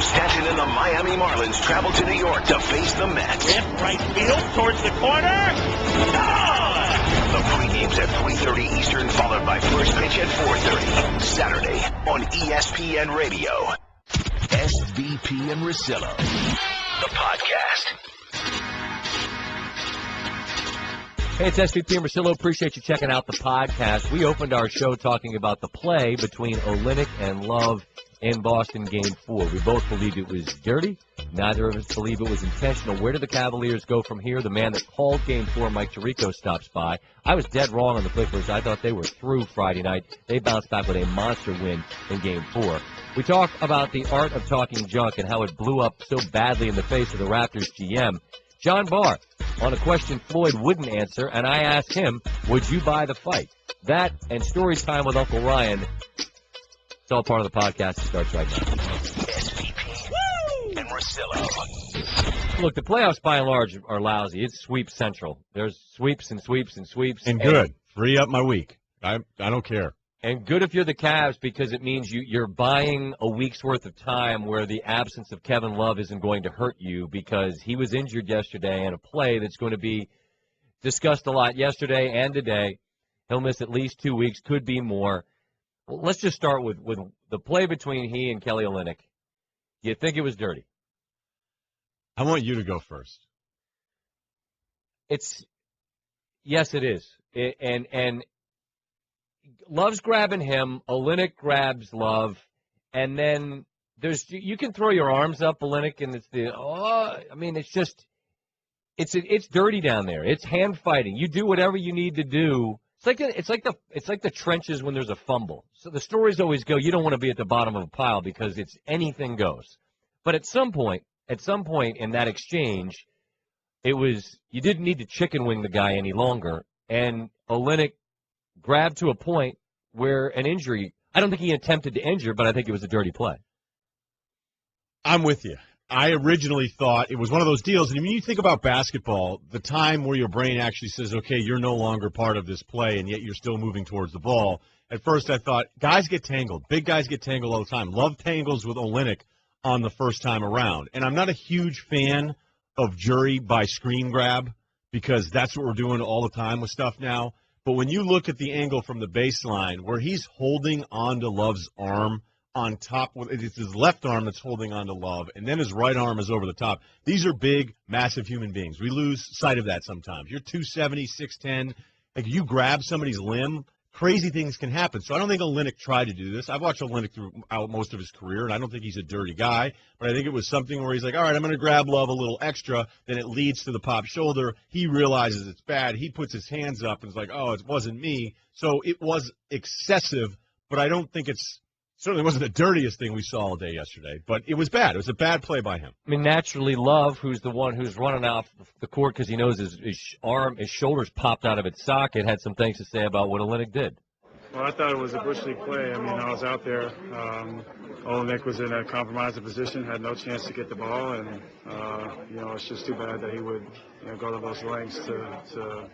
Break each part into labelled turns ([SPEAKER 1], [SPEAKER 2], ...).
[SPEAKER 1] Stanton and the Miami Marlins travel to New York to face the Mets.
[SPEAKER 2] Left right field towards the corner.
[SPEAKER 1] The pregame's at 3:30 Eastern, followed by first pitch at 4:30. Saturday on ESPN Radio. SVP and Russillo, the podcast.
[SPEAKER 3] Hey, it's SVP and Russillo. Appreciate you checking out the podcast. We opened our show talking about the play between Olynyk and Love in Boston Game 4. We both believed it was dirty. Neither of us believe it was intentional. Where do the Cavaliers go from here? The man that called Game 4, Mike Tirico, stops by. I was dead wrong on the Clippers. I thought they were through Friday night. They bounced back with a monster win in Game 4. We talk about the art of talking junk and how it blew up so badly in the face of the Raptors GM. John Barr on a question Floyd wouldn't answer, and I asked him, would you buy the fight? That and story time with Uncle Ryan. It's all part of the podcast. It starts right now.
[SPEAKER 1] SVP and Russillo.
[SPEAKER 3] Look, the playoffs by and large are lousy. It's sweep central. There's sweeps and sweeps and sweeps.
[SPEAKER 4] And good. Free up my week. I don't care.
[SPEAKER 3] And good if you're the Cavs because it means you're buying a week's worth of time where the absence of Kevin Love isn't going to hurt you because he was injured yesterday in a play that's going to be discussed a lot yesterday and today. He'll miss at least 2 weeks, could be more. Well, let's just start with the play between he and Kelly Olynyk. You think it was dirty?
[SPEAKER 4] I want you to go first.
[SPEAKER 3] Yes, it is. And Love's grabbing him. Olynyk grabs Love, and then you can throw your arms up, Olynyk, and it's dirty down there. It's hand fighting. You do whatever you need to do. It's like the trenches when there's a fumble. So the stories always go, you don't want to be at the bottom of a pile because it's anything goes. But at some point in that exchange, you didn't need to chicken wing the guy any longer, and Olynyk grabbed to a point where an injury, I don't think he attempted to injure, but I think it was a dirty play.
[SPEAKER 4] I'm with you. I originally thought it was one of those deals, and when you think about basketball, the time where your brain actually says, okay, you're no longer part of this play, and yet you're still moving towards the ball. At first I thought, guys get tangled. Big guys get tangled all the time. Love tangles with Olynyk on the first time around. And I'm not a huge fan of jury by screen grab because that's what we're doing all the time with stuff now. But when you look at the angle from the baseline where he's holding onto Love's arm on top, it's his left arm that's holding onto Love, and then his right arm is over the top. These are big, massive human beings. We lose sight of that sometimes. You're 270, 6'10". Like, you grab somebody's limb, crazy things can happen. So I don't think Olynyk tried to do this. I've watched Olynyk throughout most of his career, and I don't think he's a dirty guy. But I think it was something where he's like, all right, I'm going to grab Love a little extra. Then it leads to the pop shoulder. He realizes it's bad. He puts his hands up and is like, oh, it wasn't me. So it was excessive, but I don't think certainly wasn't the dirtiest thing we saw all day yesterday. But it was bad. It was a bad play by him.
[SPEAKER 3] I mean, naturally, Love, who's the one who's running off the court because he knows his shoulders popped out of its socket, had some things to say about what Olynyk did.
[SPEAKER 5] Well, I thought it was a bush league play. I mean, I was out there. Olynyk was in a compromising position, had no chance to get the ball, and it's just too bad that he would go to those lengths to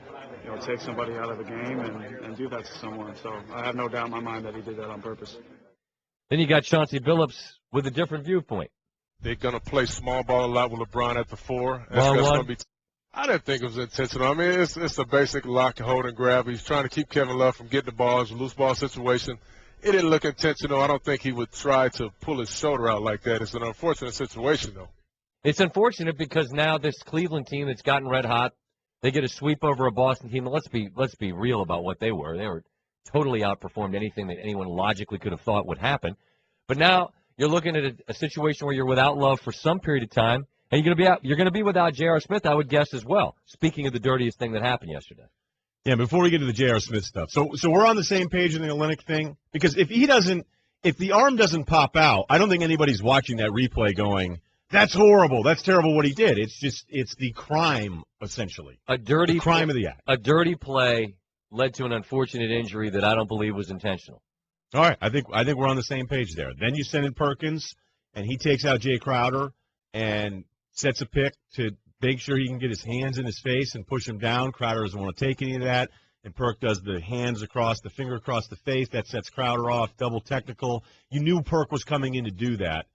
[SPEAKER 5] take somebody out of the game and do that to someone. So I have no doubt in my mind that he did that on purpose.
[SPEAKER 3] Then you got Chauncey Billups with a different viewpoint.
[SPEAKER 6] They're going to play small ball a lot with LeBron at the 4. I didn't think it was intentional. I mean, it's a basic lock, hold, and grab. He's trying to keep Kevin Love from getting the ball. It's a loose ball situation. It didn't look intentional. I don't think he would try to pull his shoulder out like that. It's an unfortunate situation, though. It's
[SPEAKER 3] unfortunate because now this Cleveland team that's gotten red hot, they get a sweep over a Boston team. Let's be real about what they were. They were totally outperformed anything that anyone logically could have thought would happen. But now you're looking at a situation where you're without Love for some period of time, and you're going to be without J.R. Smith, I would guess, as well. Speaking of the dirtiest thing that happened yesterday.
[SPEAKER 4] Yeah, before we get to the J.R. Smith stuff. So we're on the same page in the Olynyk thing? Because if the arm doesn't pop out, I don't think anybody's watching that replay going, that's horrible, that's terrible what he did. It's the crime, essentially. The crime of the act.
[SPEAKER 3] A dirty play led to an unfortunate injury that I don't believe was intentional.
[SPEAKER 4] All right, I think we're on the same page there. Then you send in Perkins, and he takes out Jay Crowder and sets a pick to make sure he can get his hands in his face and push him down. Crowder doesn't want to take any of that, and Perk does the finger across the face. That sets Crowder off, double technical. You knew Perk was coming in to do that,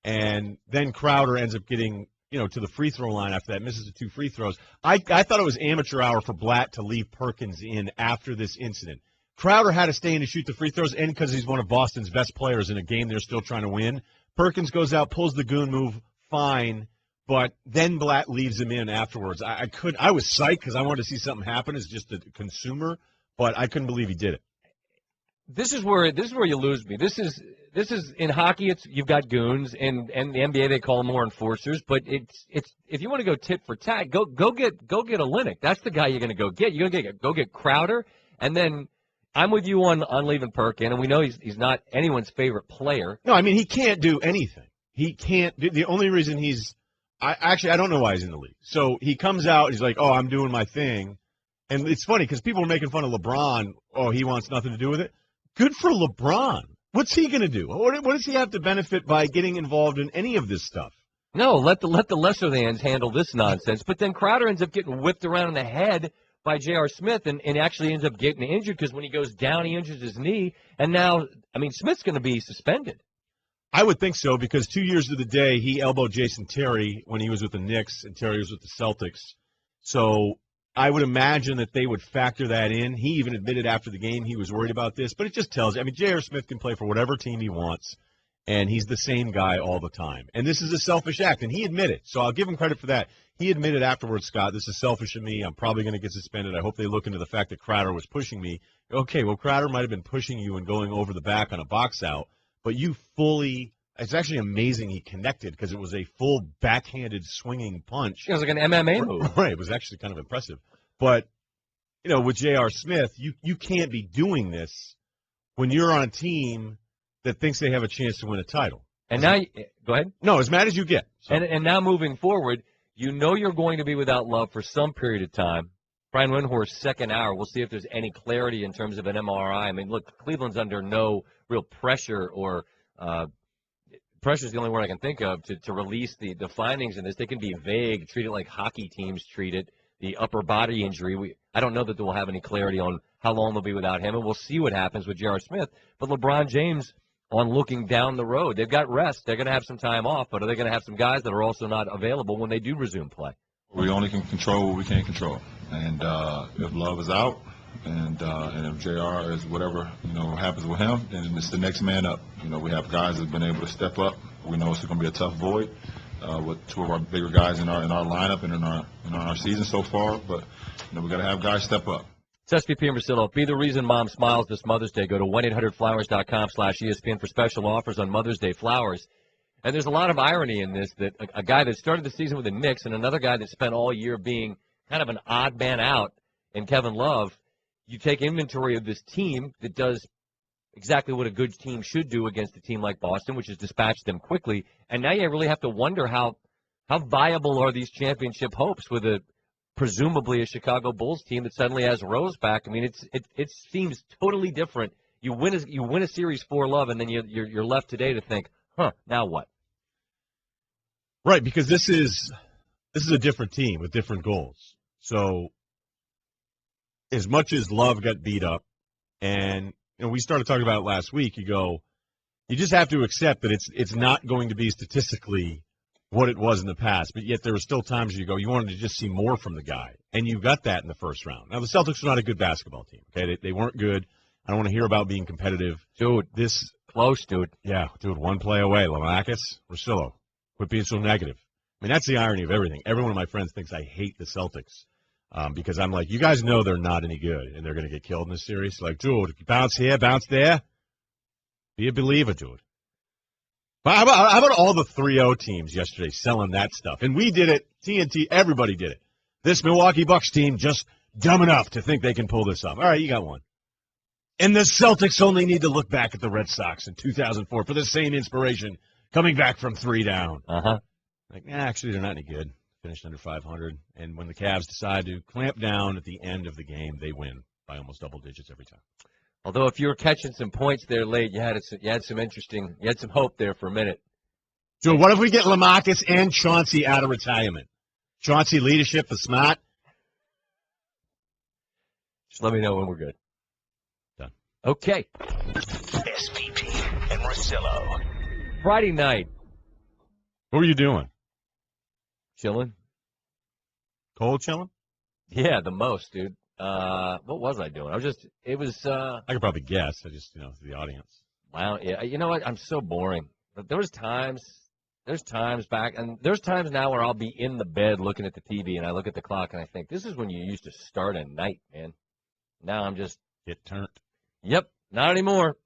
[SPEAKER 4] And then Crowder ends up getting, to the free throw line after that, misses the 2 free throws. I thought it was amateur hour for Blatt to leave Perkins in after this incident. Crowder had to stay in to shoot the free throws, and because he's one of Boston's best players in a game they're still trying to win. Perkins goes out, pulls the goon move, fine, but then Blatt leaves him in afterwards. I was psyched because I wanted to see something happen as just a consumer, but I couldn't believe he did it.
[SPEAKER 3] This is where you lose me. This is in hockey. You've got goons, and the NBA they call them more enforcers. But it's if you want to go tit for tat, go get Olynyk. That's the guy you're going to go get. You're going to go get Crowder, and then I'm with you on leaving Perkin, and we know he's not anyone's favorite player.
[SPEAKER 4] No, I mean he can't do anything. He can't. The only reason I don't know why he's in the league. So he comes out, he's like, oh, I'm doing my thing, and it's funny because people are making fun of LeBron. Oh, he wants nothing to do with it. Good for LeBron. What's he going to do? What does he have to benefit by getting involved in any of this stuff?
[SPEAKER 3] No, let the lesser thans handle this nonsense. But then Crowder ends up getting whipped around in the head by J.R. Smith and actually ends up getting injured because when he goes down, he injures his knee. And now, Smith's going to be suspended.
[SPEAKER 4] I would think so because 2 years to the day, he elbowed Jason Terry when he was with the Knicks and Terry was with the Celtics. So I would imagine that they would factor that in. He even admitted after the game he was worried about this, but it just tells you. J.R. Smith can play for whatever team he wants, and he's the same guy all the time. And this is a selfish act, and he admitted. So I'll give him credit for that. He admitted afterwards, Scott, this is selfish of me. I'm probably going to get suspended. I hope they look into the fact that Crowder was pushing me. Okay, well, Crowder might have been pushing you and going over the back on a box out, but you fully – it's actually amazing he connected because it was a full backhanded swinging punch.
[SPEAKER 3] It was like an MMA move.
[SPEAKER 4] Right, it was actually kind of impressive. But, with J.R. Smith, you can't be doing this when you're on a team that thinks they have a chance to win a title.
[SPEAKER 3] And now, go ahead.
[SPEAKER 4] No, as mad as you get. So.
[SPEAKER 3] And now moving forward, you're going to be without Love for some period of time. Brian Windhorst's second hour, we'll see if there's any clarity in terms of an MRI. Look, Cleveland's under no real pressure or pressure is the only word I can think of to release the findings in this. They can be vague, treat it like hockey teams treat it. The upper body injury, I don't know that they will have any clarity on how long they'll be without him, and we'll see what happens with J.R. Smith. But LeBron James, on looking down the road, they've got rest. They're going to have some time off, but are they going to have some guys that are also not available when they do resume play?
[SPEAKER 7] We only can control what we can't control. And if Love is out and if JR is whatever, happens with him, then it's the next man up. We have guys that have been able to step up. We know it's going to be a tough void. With two of our bigger guys in our lineup and in our season so far, but we got to have guys step up.
[SPEAKER 3] It's SVP and Russillo. Be the reason Mom smiles this Mother's Day. Go to 1-800-Flowers.com/ESPN for special offers on Mother's Day flowers. And there's a lot of irony in this that a guy that started the season with the Knicks and another guy that spent all year being kind of an odd man out in Kevin Love, you take inventory of this team that does exactly what a good team should do against a team like Boston, which is dispatch them quickly. And now you really have to wonder how viable are these championship hopes with presumably a Chicago Bulls team that suddenly has Rose back. It seems totally different. You win a series for Love, and then you're left today to think, now what?
[SPEAKER 4] Right, because this is a different team with different goals. So as much as Love got beat up, and we started talking about it last week, you just have to accept that it's not going to be statistically what it was in the past, but yet there were still times you wanted to just see more from the guy, and you got that in the first round. Now, the Celtics are not a good basketball team, okay? They weren't good. I don't want to hear about being competitive.
[SPEAKER 3] Dude, close, dude.
[SPEAKER 4] Yeah, dude, one play away. Lamakis, Russillo. Quit being so negative. That's the irony of everything. Every one of my friends thinks I hate the Celtics. Because I'm like, you guys know they're not any good, and they're going to get killed in this series. Like, dude, bounce here, bounce there. Be a believer, dude. But how about all the 3-0 teams yesterday selling that stuff? And we did it. TNT, everybody did it. This Milwaukee Bucks team just dumb enough to think they can pull this off. All right, you got one. And the Celtics only need to look back at the Red Sox in 2004 for the same inspiration, coming back from 3 down. Actually, they're not any good. Finished under 500, and when the Cavs decide to clamp down at the end of the game, they win by almost double digits every time.
[SPEAKER 3] Although if you were catching some points there late, you had some hope there for a minute.
[SPEAKER 4] So what if we get Lamarcus and Chauncey out of retirement? Chauncey leadership for smart.
[SPEAKER 3] Just let me know when we're good.
[SPEAKER 4] Done.
[SPEAKER 3] Okay.
[SPEAKER 1] SVP and Russillo.
[SPEAKER 3] Friday night,
[SPEAKER 4] What were you doing?
[SPEAKER 3] Chilling.
[SPEAKER 4] Cold chilling?
[SPEAKER 3] Yeah, the most, dude. What was I doing? I
[SPEAKER 4] could probably guess. I just, the audience.
[SPEAKER 3] Wow, yeah. You know what? I'm so boring. But there's times back, and there's times now where I'll be in the bed looking at the TV, and I look at the clock, and I think, this is when you used to start at night, man. Now I'm just...
[SPEAKER 4] Get turned.
[SPEAKER 3] Yep, not anymore.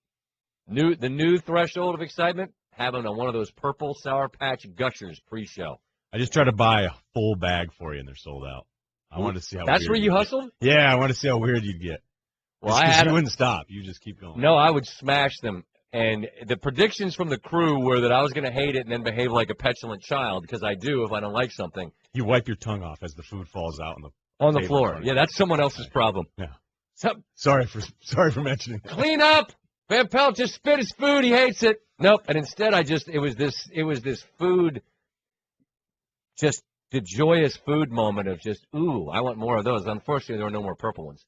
[SPEAKER 3] The new threshold of excitement, having one of those purple Sour Patch Gushers pre-show.
[SPEAKER 4] I just tried to buy a full bag for you, and they're sold out. I wanted to see how
[SPEAKER 3] That's
[SPEAKER 4] weird
[SPEAKER 3] where you hustled?
[SPEAKER 4] Yeah, I want to see how weird you'd get.
[SPEAKER 3] Well,
[SPEAKER 4] you wouldn't stop. You just keep going.
[SPEAKER 3] No, I would smash them. And the predictions from the crew were that I was going to hate it and then behave like a petulant child, because I do if I don't like something.
[SPEAKER 4] You wipe your tongue off as the food falls out
[SPEAKER 3] on the floor. Yeah, that's someone else's problem.
[SPEAKER 4] Yeah. Sorry for mentioning that.
[SPEAKER 3] Clean up. Van Pelt just spit his food. He hates it. Nope. And instead, it was this food, just the joyous food moment of just, ooh, I want more of those. Unfortunately, there were no more purple ones.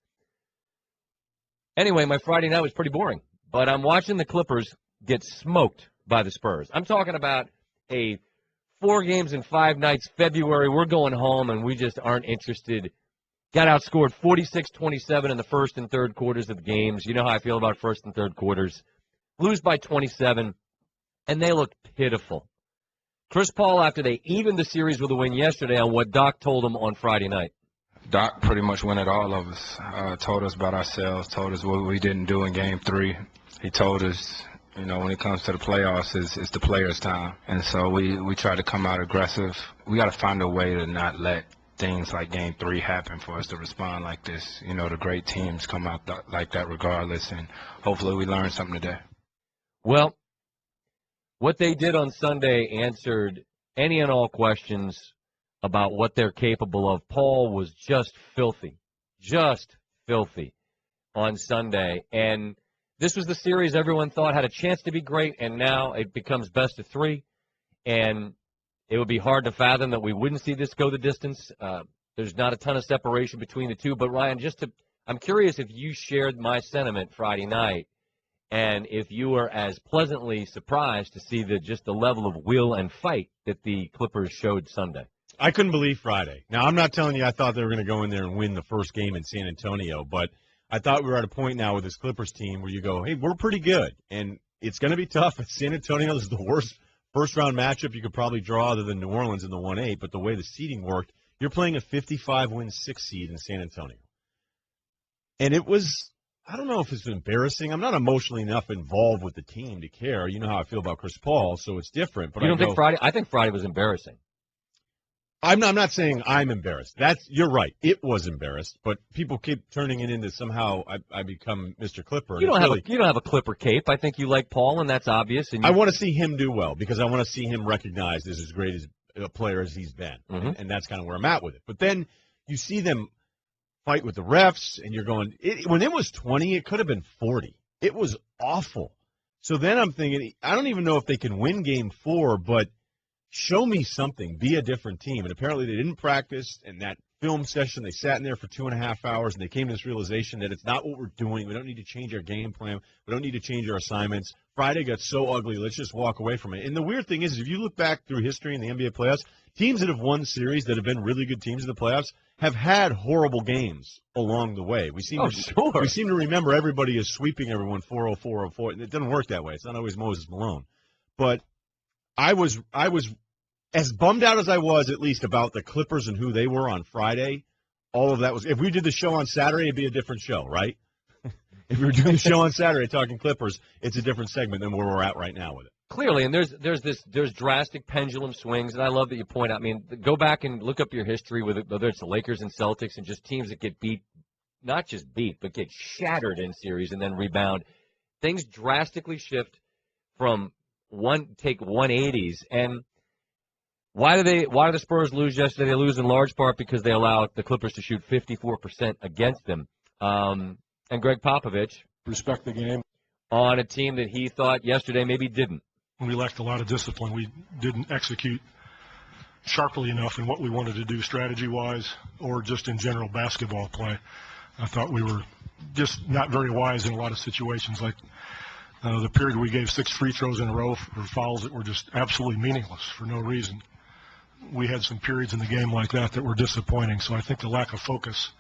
[SPEAKER 3] Anyway, my Friday night was pretty boring. But I'm watching the Clippers get smoked by the Spurs. I'm talking about a 4 games in 5 nights, February. We're going home, and we just aren't interested. Got outscored 46-27 in the first and third quarters of the games. You know how I feel about first and third quarters. Lose by 27, and they looked pitiful. Chris Paul, after they evened the series with a win yesterday on what Doc told him on Friday night.
[SPEAKER 8] Doc pretty much went at all of us, told us about ourselves, told us what we didn't do in Game 3. He told us, when it comes to the playoffs, it's the players' time. And so we try to come out aggressive. We got to find a way to not let things like Game 3 happen for us to respond like this. The great teams come out like that regardless, and hopefully we learn something today.
[SPEAKER 3] Well, what they did on Sunday answered any and all questions about what they're capable of. Paul was just filthy on Sunday. And this was the series everyone thought had a chance to be great, and now it becomes best of 3. And it would be hard to fathom that we wouldn't see this go the distance. There's not a ton of separation between the two. But, Ryan, I'm curious if you shared my sentiment Friday night, and if you were as pleasantly surprised to see the level of will and fight that the Clippers showed Sunday.
[SPEAKER 4] I couldn't believe Friday. Now, I'm not telling you I thought they were going to go in there and win the first game in San Antonio, but I thought we were at a point now with this Clippers team where you go, hey, we're pretty good, and it's going to be tough. San Antonio is the worst first-round matchup you could probably draw other than New Orleans in the 1-8, but the way the seeding worked, you're playing a 55-win 6 seed in San Antonio. And it was, I don't know if it's embarrassing. I'm not emotionally enough involved with the team to care. You know how I feel about Chris Paul, so it's different. But
[SPEAKER 3] you don't think Friday? I think Friday was embarrassing.
[SPEAKER 4] I'm not saying I'm embarrassed. You're right. It was embarrassed, but people keep turning it into somehow I become Mr. Clipper.
[SPEAKER 3] You don't have a Clipper cape. I think you like Paul, and that's obvious. And
[SPEAKER 4] I want to see him do well because I want to see him recognized as great as a player as he's been, and that's kind of where I'm at with it. But then you see them fight with the refs, and you're going, when it was 20, it could have been 40. It was awful. So then I'm thinking, I don't even know if they can win Game 4, but show me something. Be a different team. And apparently they didn't practice, and that film session, they sat in there for 2.5 hours, and they came to this realization that it's not what we're doing. We don't need to change our game plan. We don't need to change our assignments. Friday got so ugly. Let's just walk away from it. And the weird thing is, if you look back through history in the NBA playoffs, teams that have won series that have been really good teams in the playoffs have had horrible games along the way. We seem to remember everybody is sweeping everyone 4-0, 4-0, and it doesn't work that way. It's not always Moses Malone. But I was as bummed out as I was, at least, about the Clippers and who they were on Friday. All of that was – if we did the show on Saturday, it'd be a different show, right? If we were doing the show on Saturday talking Clippers, it's a different segment than where we're at right now with it.
[SPEAKER 3] Clearly, and there's drastic pendulum swings, and I love that you point out. I mean, go back and look up your history with it, whether it's the Lakers and Celtics and just teams that get beat, not just beat, but get shattered in series and then rebound. Things drastically shift from 180s. And why do the Spurs lose yesterday? They lose in large part because they allowed the Clippers to shoot 54% against them. And Greg Popovich
[SPEAKER 9] respect the game
[SPEAKER 3] on a team that he thought yesterday maybe didn't.
[SPEAKER 9] We lacked a lot of discipline. We didn't execute sharply enough in what we wanted to do strategy-wise or just in general basketball play. I thought we were just not very wise in a lot of situations. Like The period we gave 6 free throws in a row for fouls that were just absolutely meaningless for no reason. We had some periods in the game like that were disappointing. So I think the lack of focus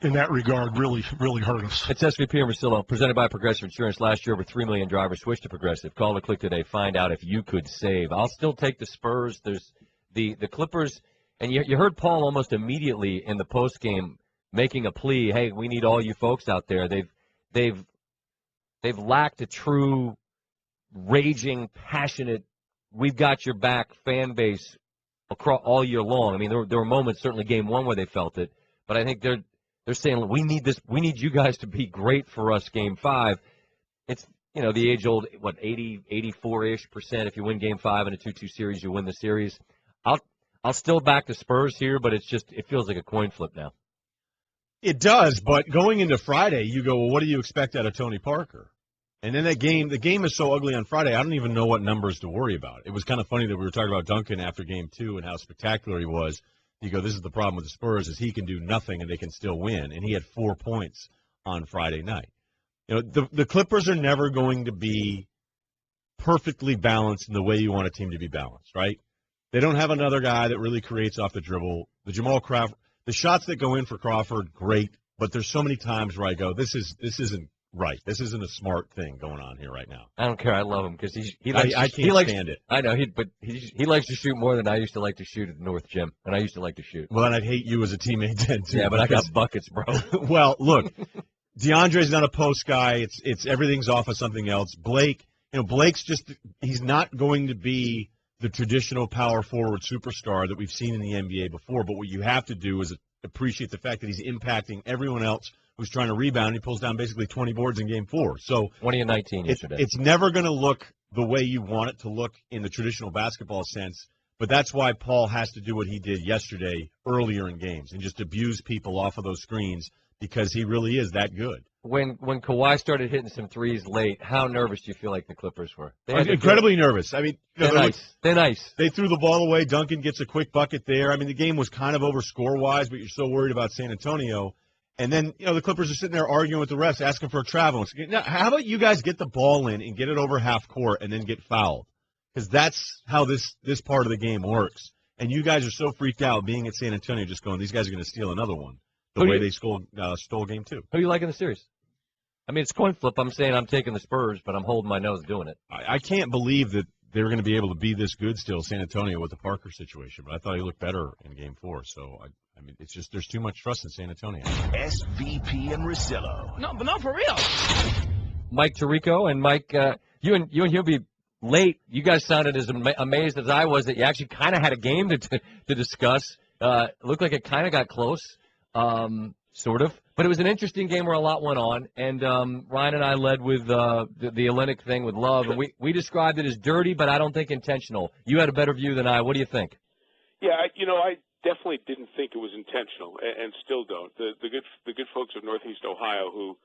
[SPEAKER 9] in that regard really hurt us.
[SPEAKER 3] It's SVP and Russillo, presented by Progressive Insurance. Last year, over 3 million drivers switched to Progressive. Call or click today. Find out if you could save. I'll still take the Spurs. There's the Clippers. And you heard Paul almost immediately in the postgame making a plea, hey, we need all you folks out there. They've lacked a true, raging, passionate, we've got your back fan base across all year long. I mean, there were moments, certainly game 1, where they felt it. But I think they're saying, we need this. We need you guys to be great for us game 5. It's, the age-old, 84-ish%. If you win game 5 in a 2-2 series, you win the series. I'll still back the Spurs here, but it feels like a coin flip now.
[SPEAKER 4] It does, but going into Friday, you go, well, what do you expect out of Tony Parker? And then the game is so ugly on Friday, I don't even know what numbers to worry about. It was kind of funny that we were talking about Duncan after game 2 and how spectacular he was. You go, this is the problem with the Spurs, is he can do nothing and they can still win. And he had 4 points on Friday night. The Clippers are never going to be perfectly balanced in the way you want a team to be balanced, right? They don't have another guy that really creates off the dribble. The Jamal Crawford, the shots that go in for Crawford, great. But there's so many times where I go, this isn't right. This isn't a smart thing going on here right now.
[SPEAKER 3] I don't care. I love him because
[SPEAKER 4] I can't stand it.
[SPEAKER 3] I know, but he likes to shoot more than I used to like to shoot at the North Gym, and I used to like to shoot.
[SPEAKER 4] Well, then I'd hate you as a teammate then too.
[SPEAKER 3] Yeah, but I got buckets, bro.
[SPEAKER 4] Well, look, DeAndre's not a post guy. It's everything's off of something else. Blake, Blake's he's not going to be the traditional power forward superstar that we've seen in the NBA before. But what you have to do is appreciate the fact that he's impacting everyone else who's trying to rebound. He pulls down basically 20 boards in game 4. So
[SPEAKER 3] 20 and 19 yesterday.
[SPEAKER 4] It's never going to look the way you want it to look in the traditional basketball sense. But that's why Paul has to do what he did yesterday earlier in games and just abuse people off of those screens because he really is that good.
[SPEAKER 3] When Kawhi started hitting some threes late, how nervous do you feel like the Clippers were?
[SPEAKER 4] Incredibly nervous. I mean,
[SPEAKER 3] they're nice.
[SPEAKER 4] They threw the ball away. Duncan gets a quick bucket there. I mean, the game was kind of over score-wise, but you're so worried about San Antonio. And then, the Clippers are sitting there arguing with the refs, asking for a travel. Now, how about you guys get the ball in and get it over half court and then get fouled? Because that's how this part of the game works. And you guys are so freaked out being at San Antonio, just going, these guys are going to steal another one. The way they stole game 2.
[SPEAKER 3] Who do you like in the series? I mean, it's coin flip. I'm saying I'm taking the Spurs, but I'm holding my nose doing it.
[SPEAKER 4] I can't believe that they were going to be able to be this good still, San Antonio, with the Parker situation. But I thought he looked better in game 4. So, I mean, it's just there's too much trust in San Antonio.
[SPEAKER 1] SVP and Russillo.
[SPEAKER 2] No, for real.
[SPEAKER 3] Mike Tirico and Mike, you and he'll be late. You guys sounded as amazed as I was that you actually kind of had a game to discuss. It looked like it kind of got close, sort of. But it was an interesting game where a lot went on, and Ryan and I led with the Olenek thing with Love, and we described it as dirty, but I don't think intentional. You had a better view than I. What do you think?
[SPEAKER 10] Yeah, I definitely didn't think it was intentional, and still don't. The good folks of Northeast Ohio who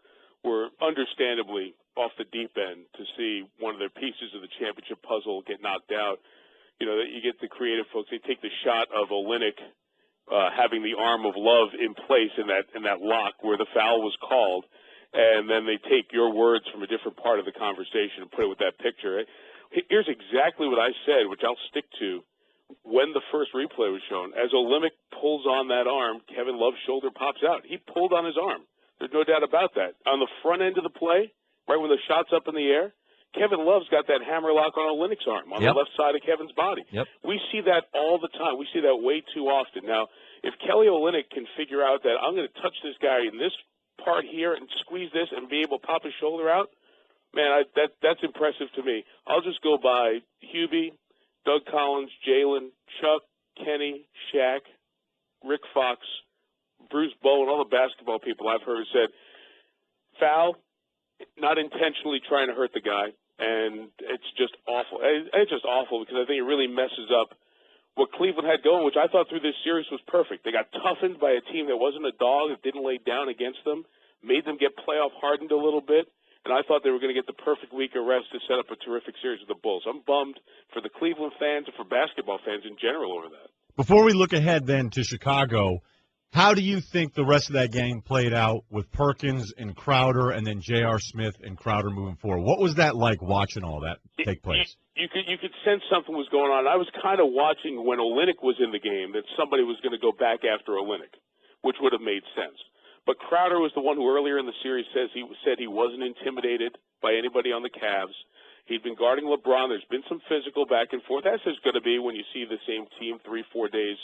[SPEAKER 10] were understandably off the deep end to see one of their pieces of the championship puzzle get knocked out. That you get the creative folks. They take the shot of Olenek having the arm of Love in place in that lock where the foul was called, and then they take your words from a different part of the conversation and put it with that picture. Here's exactly what I said, which I'll stick to when the first replay was shown. As Olenek pulls on that arm, Kevin Love's shoulder pops out. He pulled on his arm. There's no doubt about that. On the front end of the play, right when the shot's up in the air, Kevin Love's got that hammer lock on Olenek's arm on the left side of Kevin's body.
[SPEAKER 3] Yep.
[SPEAKER 10] We see that all the time. We see that way too often. Now, if Kelly Olynyk can figure out that I'm going to touch this guy in this part here and squeeze this and be able to pop his shoulder out, man, that's impressive to me. I'll just go by Hubie, Doug Collins, Jalen, Chuck, Kenny, Shaq, Rick Fox, Bruce Bowen, all the basketball people I've heard said, foul, not intentionally trying to hurt the guy, and it's just awful. It's just awful because I think it really messes up what Cleveland had going, which I thought through this series was perfect. They got toughened by a team that wasn't a dog, that didn't lay down against them, made them get playoff hardened a little bit, and I thought they were going to get the perfect week of rest to set up a terrific series with the Bulls. I'm bummed for the Cleveland fans and for basketball fans in general over that.
[SPEAKER 4] Before we look ahead then to Chicago, How do you think the rest of that game played out with Perkins and Crowder and then J.R. Smith and Crowder moving forward? What was that like watching all that take place?
[SPEAKER 10] You could sense something was going on. I was kind of watching when Olynyk was in the game that somebody was going to go back after Olynyk, which would have made sense. But Crowder was the one who earlier in the series said he wasn't intimidated by anybody on the Cavs. He'd been guarding LeBron. There's been some physical back and forth. As there's going to be when you see the same team 3-4 days,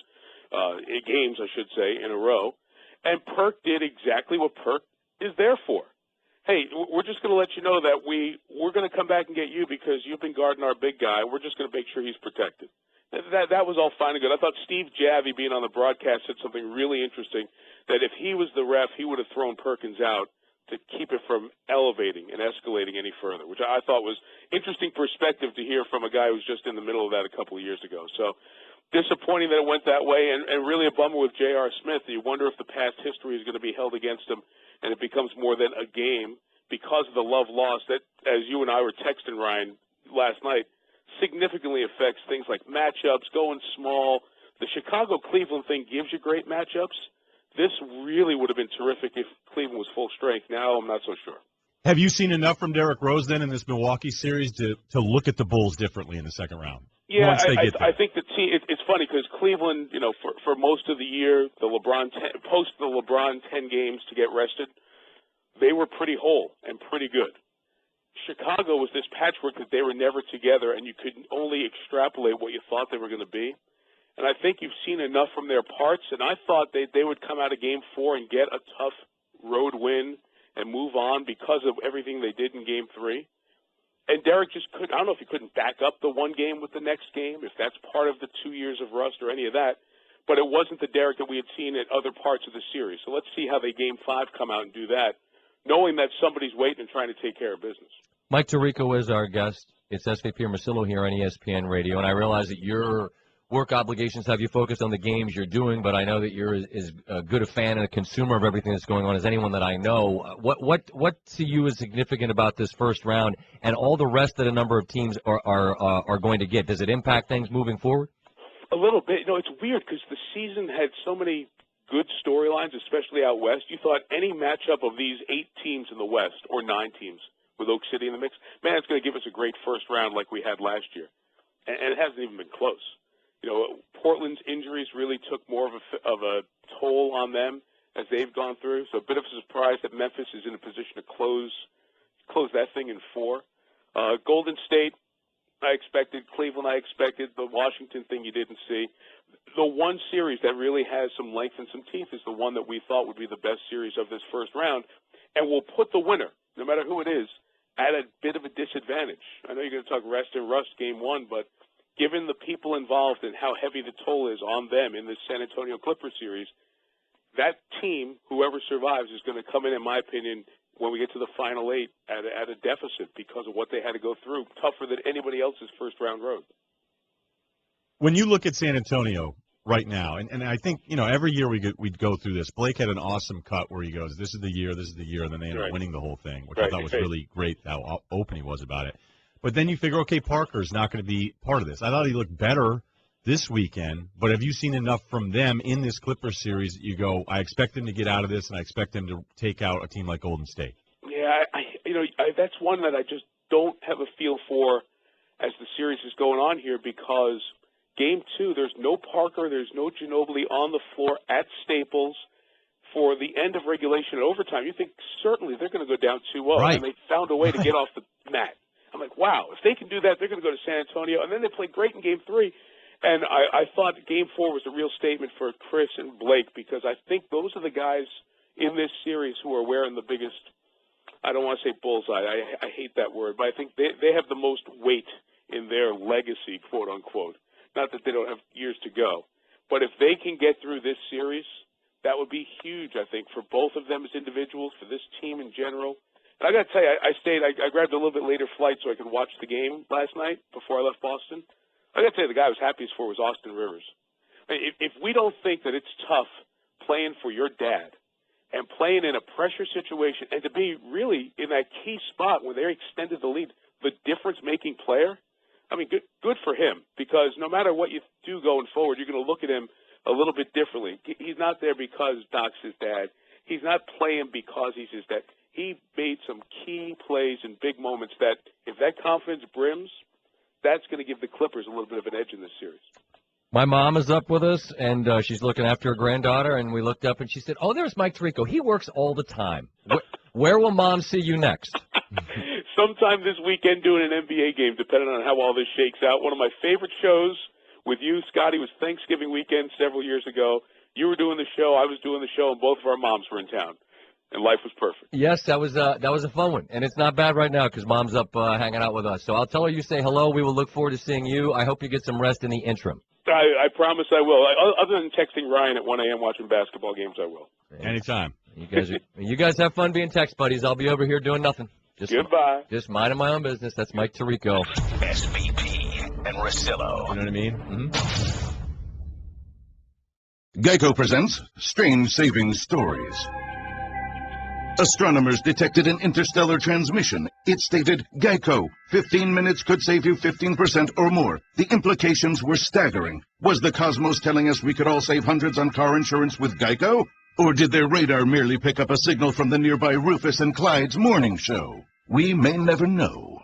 [SPEAKER 10] games, I should say, in a row. And Perk did exactly what Perk is there for. Hey, we're just going to let you know that we're going to come back and get you because you've been guarding our big guy. We're just going to make sure he's protected. That was all fine and good. I thought Steve Javie, being on the broadcast, said something really interesting, that if he was the ref, he would have thrown Perkins out to keep it from elevating and escalating any further, which I thought was interesting perspective to hear from a guy who's just in the middle of that a couple of years ago. So disappointing that it went that way, and really a bummer with J.R. Smith. You wonder if the past history is going to be held against him, and it becomes more than a game because of the love loss that, as you and I were texting, Ryan, last night, significantly affects things like matchups, going small. The Chicago-Cleveland thing gives you great matchups. This really would have been terrific if Cleveland was full strength. Now I'm not so sure.
[SPEAKER 4] Have you seen enough from Derrick Rose then in this Milwaukee series to look at the Bulls differently in the second round?
[SPEAKER 10] Yeah, I think the team. It's funny because Cleveland, for most of the year, post the LeBron 10 games to get rested, they were pretty whole and pretty good. Chicago was this patchwork that they were never together, and you could only extrapolate what you thought they were going to be. And I think you've seen enough from their parts, and I thought they would come out of Game 4 and get a tough road win and move on because of everything they did in Game 3. And Derrick just couldn't. I don't know if he couldn't back up the one game with the next game, if that's part of the 2 years of rust or any of that. But it wasn't the Derrick that we had seen at other parts of the series. So let's see how they Game 5 come out and do that, knowing that somebody's waiting and trying to take care of business.
[SPEAKER 3] Mike Tirico is our guest. It's SVP and Russillo here on ESPN Radio, and I realize that your work obligations have you focused on the games you're doing, but I know that you're as good a fan and a consumer of everything that's going on as anyone that I know. What to you is significant about this first round and all the rest that a number of teams are going to get? Does it impact things moving forward?
[SPEAKER 10] A little bit. It's weird because the season had so many good storylines, especially out west. You thought any matchup of these 8 teams in the West, or 9 teams with Oak City in the mix, man, it's going to give us a great first round like we had last year. And it hasn't even been close. Portland's injuries really took more of a toll on them as they've gone through. So a bit of a surprise that Memphis is in a position to close that thing in 4. Golden State, I expected. Cleveland, I expected. The Washington thing you didn't see. The one series that really has some length and some teeth is the one that we thought would be the best series of this first round, and we'll put the winner, no matter who it is, at a bit of a disadvantage. I know you're going to talk rest and rust Game 1, but given the people involved and how heavy the toll is on them in this San Antonio Clippers series, that team, whoever survives, is going to come in my opinion, when we get to the Final 8 at a deficit because of what they had to go through, tougher than anybody else's first-round road.
[SPEAKER 4] When you look at San Antonio right now, and I think, every year we'd go through this. Blake had an awesome cut where he goes, this is the year, and then they end up winning the whole thing, which I thought was really great how open he was about it. But then you figure, okay, Parker's not going to be part of this. I thought he looked better this weekend, but have you seen enough from them in this Clippers series that you go, I expect them to get out of this, and I expect them to take out a team like Golden State?
[SPEAKER 10] Yeah, that's one that I just don't have a feel for as the series is going on here because Game 2, there's no Parker, there's no Ginobili on the floor at Staples for the end of regulation and overtime. You think certainly they're going to go down 2-0, and they found a way to get off the mat. I'm like, wow, if they can do that, they're going to go to San Antonio. And then they played great in Game 3. And I thought Game 4 was a real statement for Chris and Blake because I think those are the guys in this series who are wearing the biggest, I don't want to say bullseye, I hate that word, but I think they have the most weight in their legacy, quote unquote. Not that they don't have years to go. But if they can get through this series, that would be huge, I think, for both of them as individuals, for this team in general. And I got to tell you, I grabbed a little bit later flight so I could watch the game last night before I left Boston. I got to tell you, the guy I was happiest for was Austin Rivers. If we don't think that it's tough playing for your dad and playing in a pressure situation and to be really in that key spot where they extended the lead, the difference-making player, I mean, good for him because no matter what you do going forward, you're going to look at him a little bit differently. He's not there because Doc's his dad. He's not playing because he's his dad. He made some key plays in big moments that, if that confidence brims, that's going to give the Clippers a little bit of an edge in this series.
[SPEAKER 3] My mom is up with us, and she's looking after her granddaughter, and we looked up, and she said, "Oh, there's Mike Tirico. He works all the time. Where will Mom see you next?"
[SPEAKER 10] Sometime this weekend doing an NBA game, depending on how all this shakes out. One of my favorite shows with you, Scotty, was Thanksgiving weekend several years ago. You were doing the show, I was doing the show, and both of our moms were in town. And life was perfect.
[SPEAKER 3] Yes, that was a fun one. And it's not bad right now because Mom's up hanging out with us. So I'll tell her you say hello. We will look forward to seeing you. I hope you get some rest in the interim.
[SPEAKER 10] I promise I will. Other than texting Ryan at 1 a.m. watching basketball games, I will.
[SPEAKER 4] Anytime.
[SPEAKER 3] You guys have fun being text buddies. I'll be over here doing nothing.
[SPEAKER 10] Goodbye.
[SPEAKER 3] Just minding my own business. That's Mike Tirico.
[SPEAKER 1] SVP and Russillo.
[SPEAKER 4] You know what I mean?
[SPEAKER 3] Mm-hmm.
[SPEAKER 11] Geico presents Strange Savings Stories. Astronomers detected an interstellar transmission. It stated, Geico, 15 minutes could save you 15% or more. The implications were staggering. Was the cosmos telling us we could all save hundreds on car insurance with Geico? Or did their radar merely pick up a signal from the nearby Rufus and Clyde's morning show? We may never know.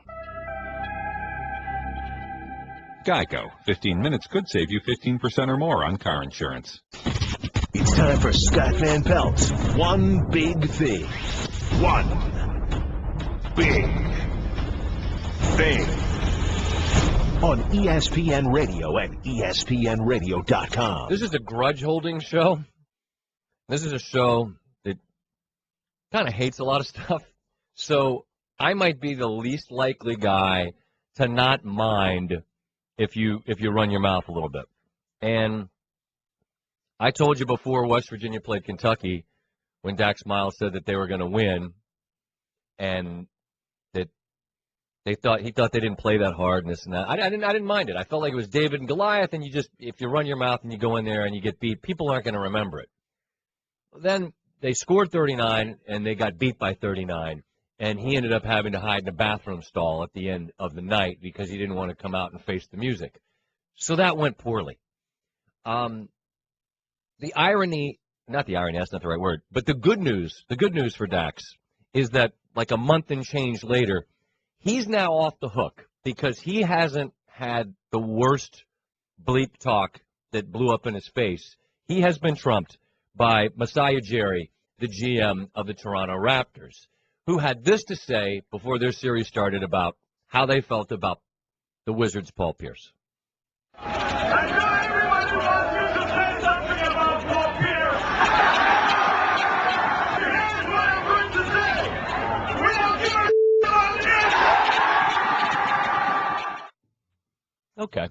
[SPEAKER 12] Geico. 15 minutes could save you 15% or more on car insurance.
[SPEAKER 1] It's time for Scott Van Pelt's One Big Thing. One Big Thing. On ESPN Radio and ESPNradio.com.
[SPEAKER 3] This is a grudge-holding show. This is a show that kind of hates a lot of stuff. So I might be the least likely guy to not mind if you run your mouth a little bit. And I told you before West Virginia played Kentucky when Dax Miles said that they were going to win, and that he thought they didn't play that hard and this and that. I didn't mind it. I felt like it was David and Goliath, and if you run your mouth and you go in there and you get beat, people aren't going to remember it. Then they scored 39 and they got beat by 39, and he ended up having to hide in a bathroom stall at the end of the night because he didn't want to come out and face the music. So that went poorly. The irony, not the irony, that's not the right word, but the good news for Dax is that like a month and change later, he's now off the hook because he hasn't had the worst bleep talk that blew up in his face. He has been trumped by Masai Ujiri, the GM of the Toronto Raptors, who had this to say before their series started about how they felt about the Wizards' Paul Pierce. Okay.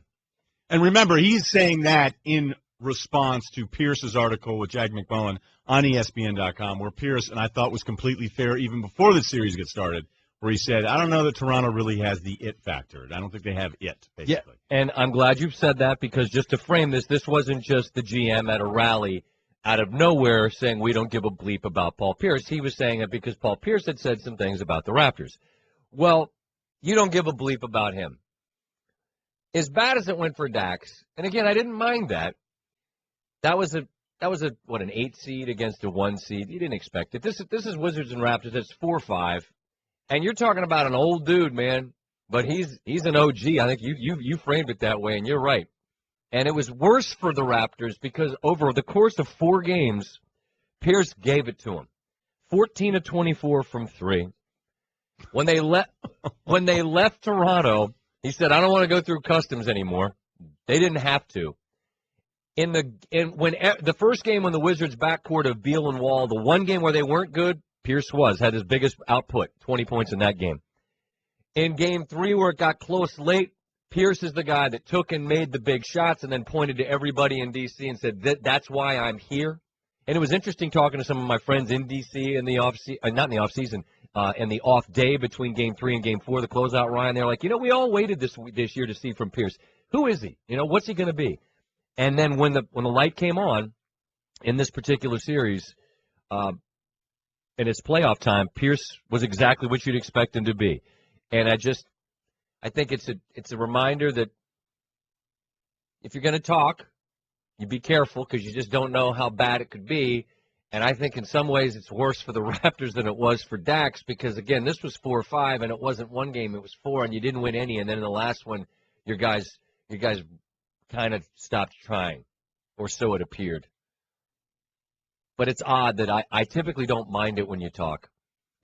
[SPEAKER 4] And remember, he's saying that in response to Pierce's article with Jack McMullen on ESPN.com, where Pierce, and I thought was completely fair even before the series gets started, where he said, I don't know that Toronto really has the it factor. I don't think they have it, basically.
[SPEAKER 3] Yeah, and I'm glad you've said that because just to frame this wasn't just the GM at a rally out of nowhere saying we don't give a bleep about Paul Pierce. He was saying it because Paul Pierce had said some things about the Raptors. Well, you don't give a bleep about him. As bad as it went for Dax, and again, I didn't mind that. That was an 8 seed against a 1 seed. You didn't expect it. This is Wizards and Raptors. It's 4-5, and you're talking about an old dude, man. But he's an OG. I think you framed it that way, and you're right. And it was worse for the Raptors because over the course of 4 games, Pierce gave it to him. 14 of 24 from 3. When they left Toronto, he said, I don't want to go through customs anymore. They didn't have to. When the first game when the Wizards' backcourt of Beal and Wall, the one game where they weren't good, Pierce had his biggest output, 20 points in that game. In game 3 where it got close late, Pierce is the guy that took and made the big shots and then pointed to everybody in D.C. and said, that's why I'm here. And it was interesting talking to some of my friends in D.C. in the not in the off-season, in the off day between Game 3 and Game 4, the closeout, Ryan. They're like, we all waited this year to see from Pierce. Who is he? What's he going to be? And then when the light came on in this particular series, in its playoff time, Pierce was exactly what you'd expect him to be. And I think it's a reminder that if you're going to talk, You be careful because you just don't know how bad it could be. And I think in some ways it's worse for the Raptors than it was for Dax because, again, this was 4-5, and it wasn't one game. It was 4, and you didn't win any. And then in the last one, your guys kind of stopped trying, or so it appeared. But it's odd that I typically don't mind it when you talk.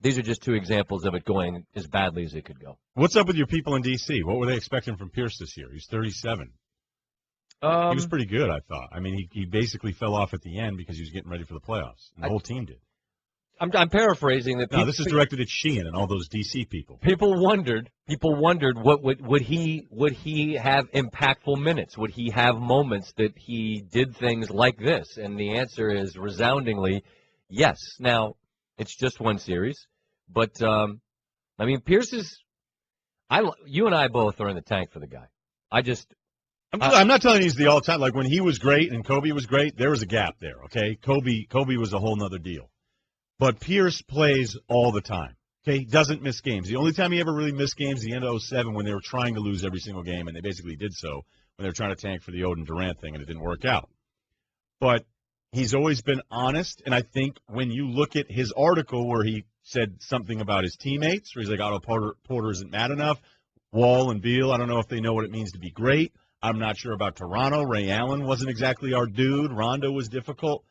[SPEAKER 3] These are just two examples of it going as badly as it could go.
[SPEAKER 4] What's up with your people in D.C.? What were they expecting from Pierce this year? He's 37. He was pretty good, I thought. I mean, he basically fell off at the end because he was getting ready for the playoffs. And the whole team did.
[SPEAKER 3] I'm paraphrasing that.
[SPEAKER 4] No, this is directed at Sheehan and all those D.C. people.
[SPEAKER 3] People wondered what would he have impactful minutes? Would he have moments that he did things like this? And the answer is resoundingly yes. Now, it's just one series, but I mean, Pierce is. You and I both are in the tank for the guy. I'm
[SPEAKER 4] not telling you he's the all-time. Like when he was great and Kobe was great, there was a gap there. Okay, Kobe was a whole nother deal. But Pierce plays all the time. Okay, he doesn't miss games. The only time he ever really missed games, the end of 2007, when they were trying to lose every single game, and they basically did so when they were trying to tank for the Oden Durant thing, and it didn't work out. But he's always been honest, and I think when you look at his article where he said something about his teammates, where he's like, Otto Porter isn't mad enough, Wall and Beal, I don't know if they know what it means to be great. I'm not sure about Toronto. Ray Allen wasn't exactly our dude. Rondo was difficult.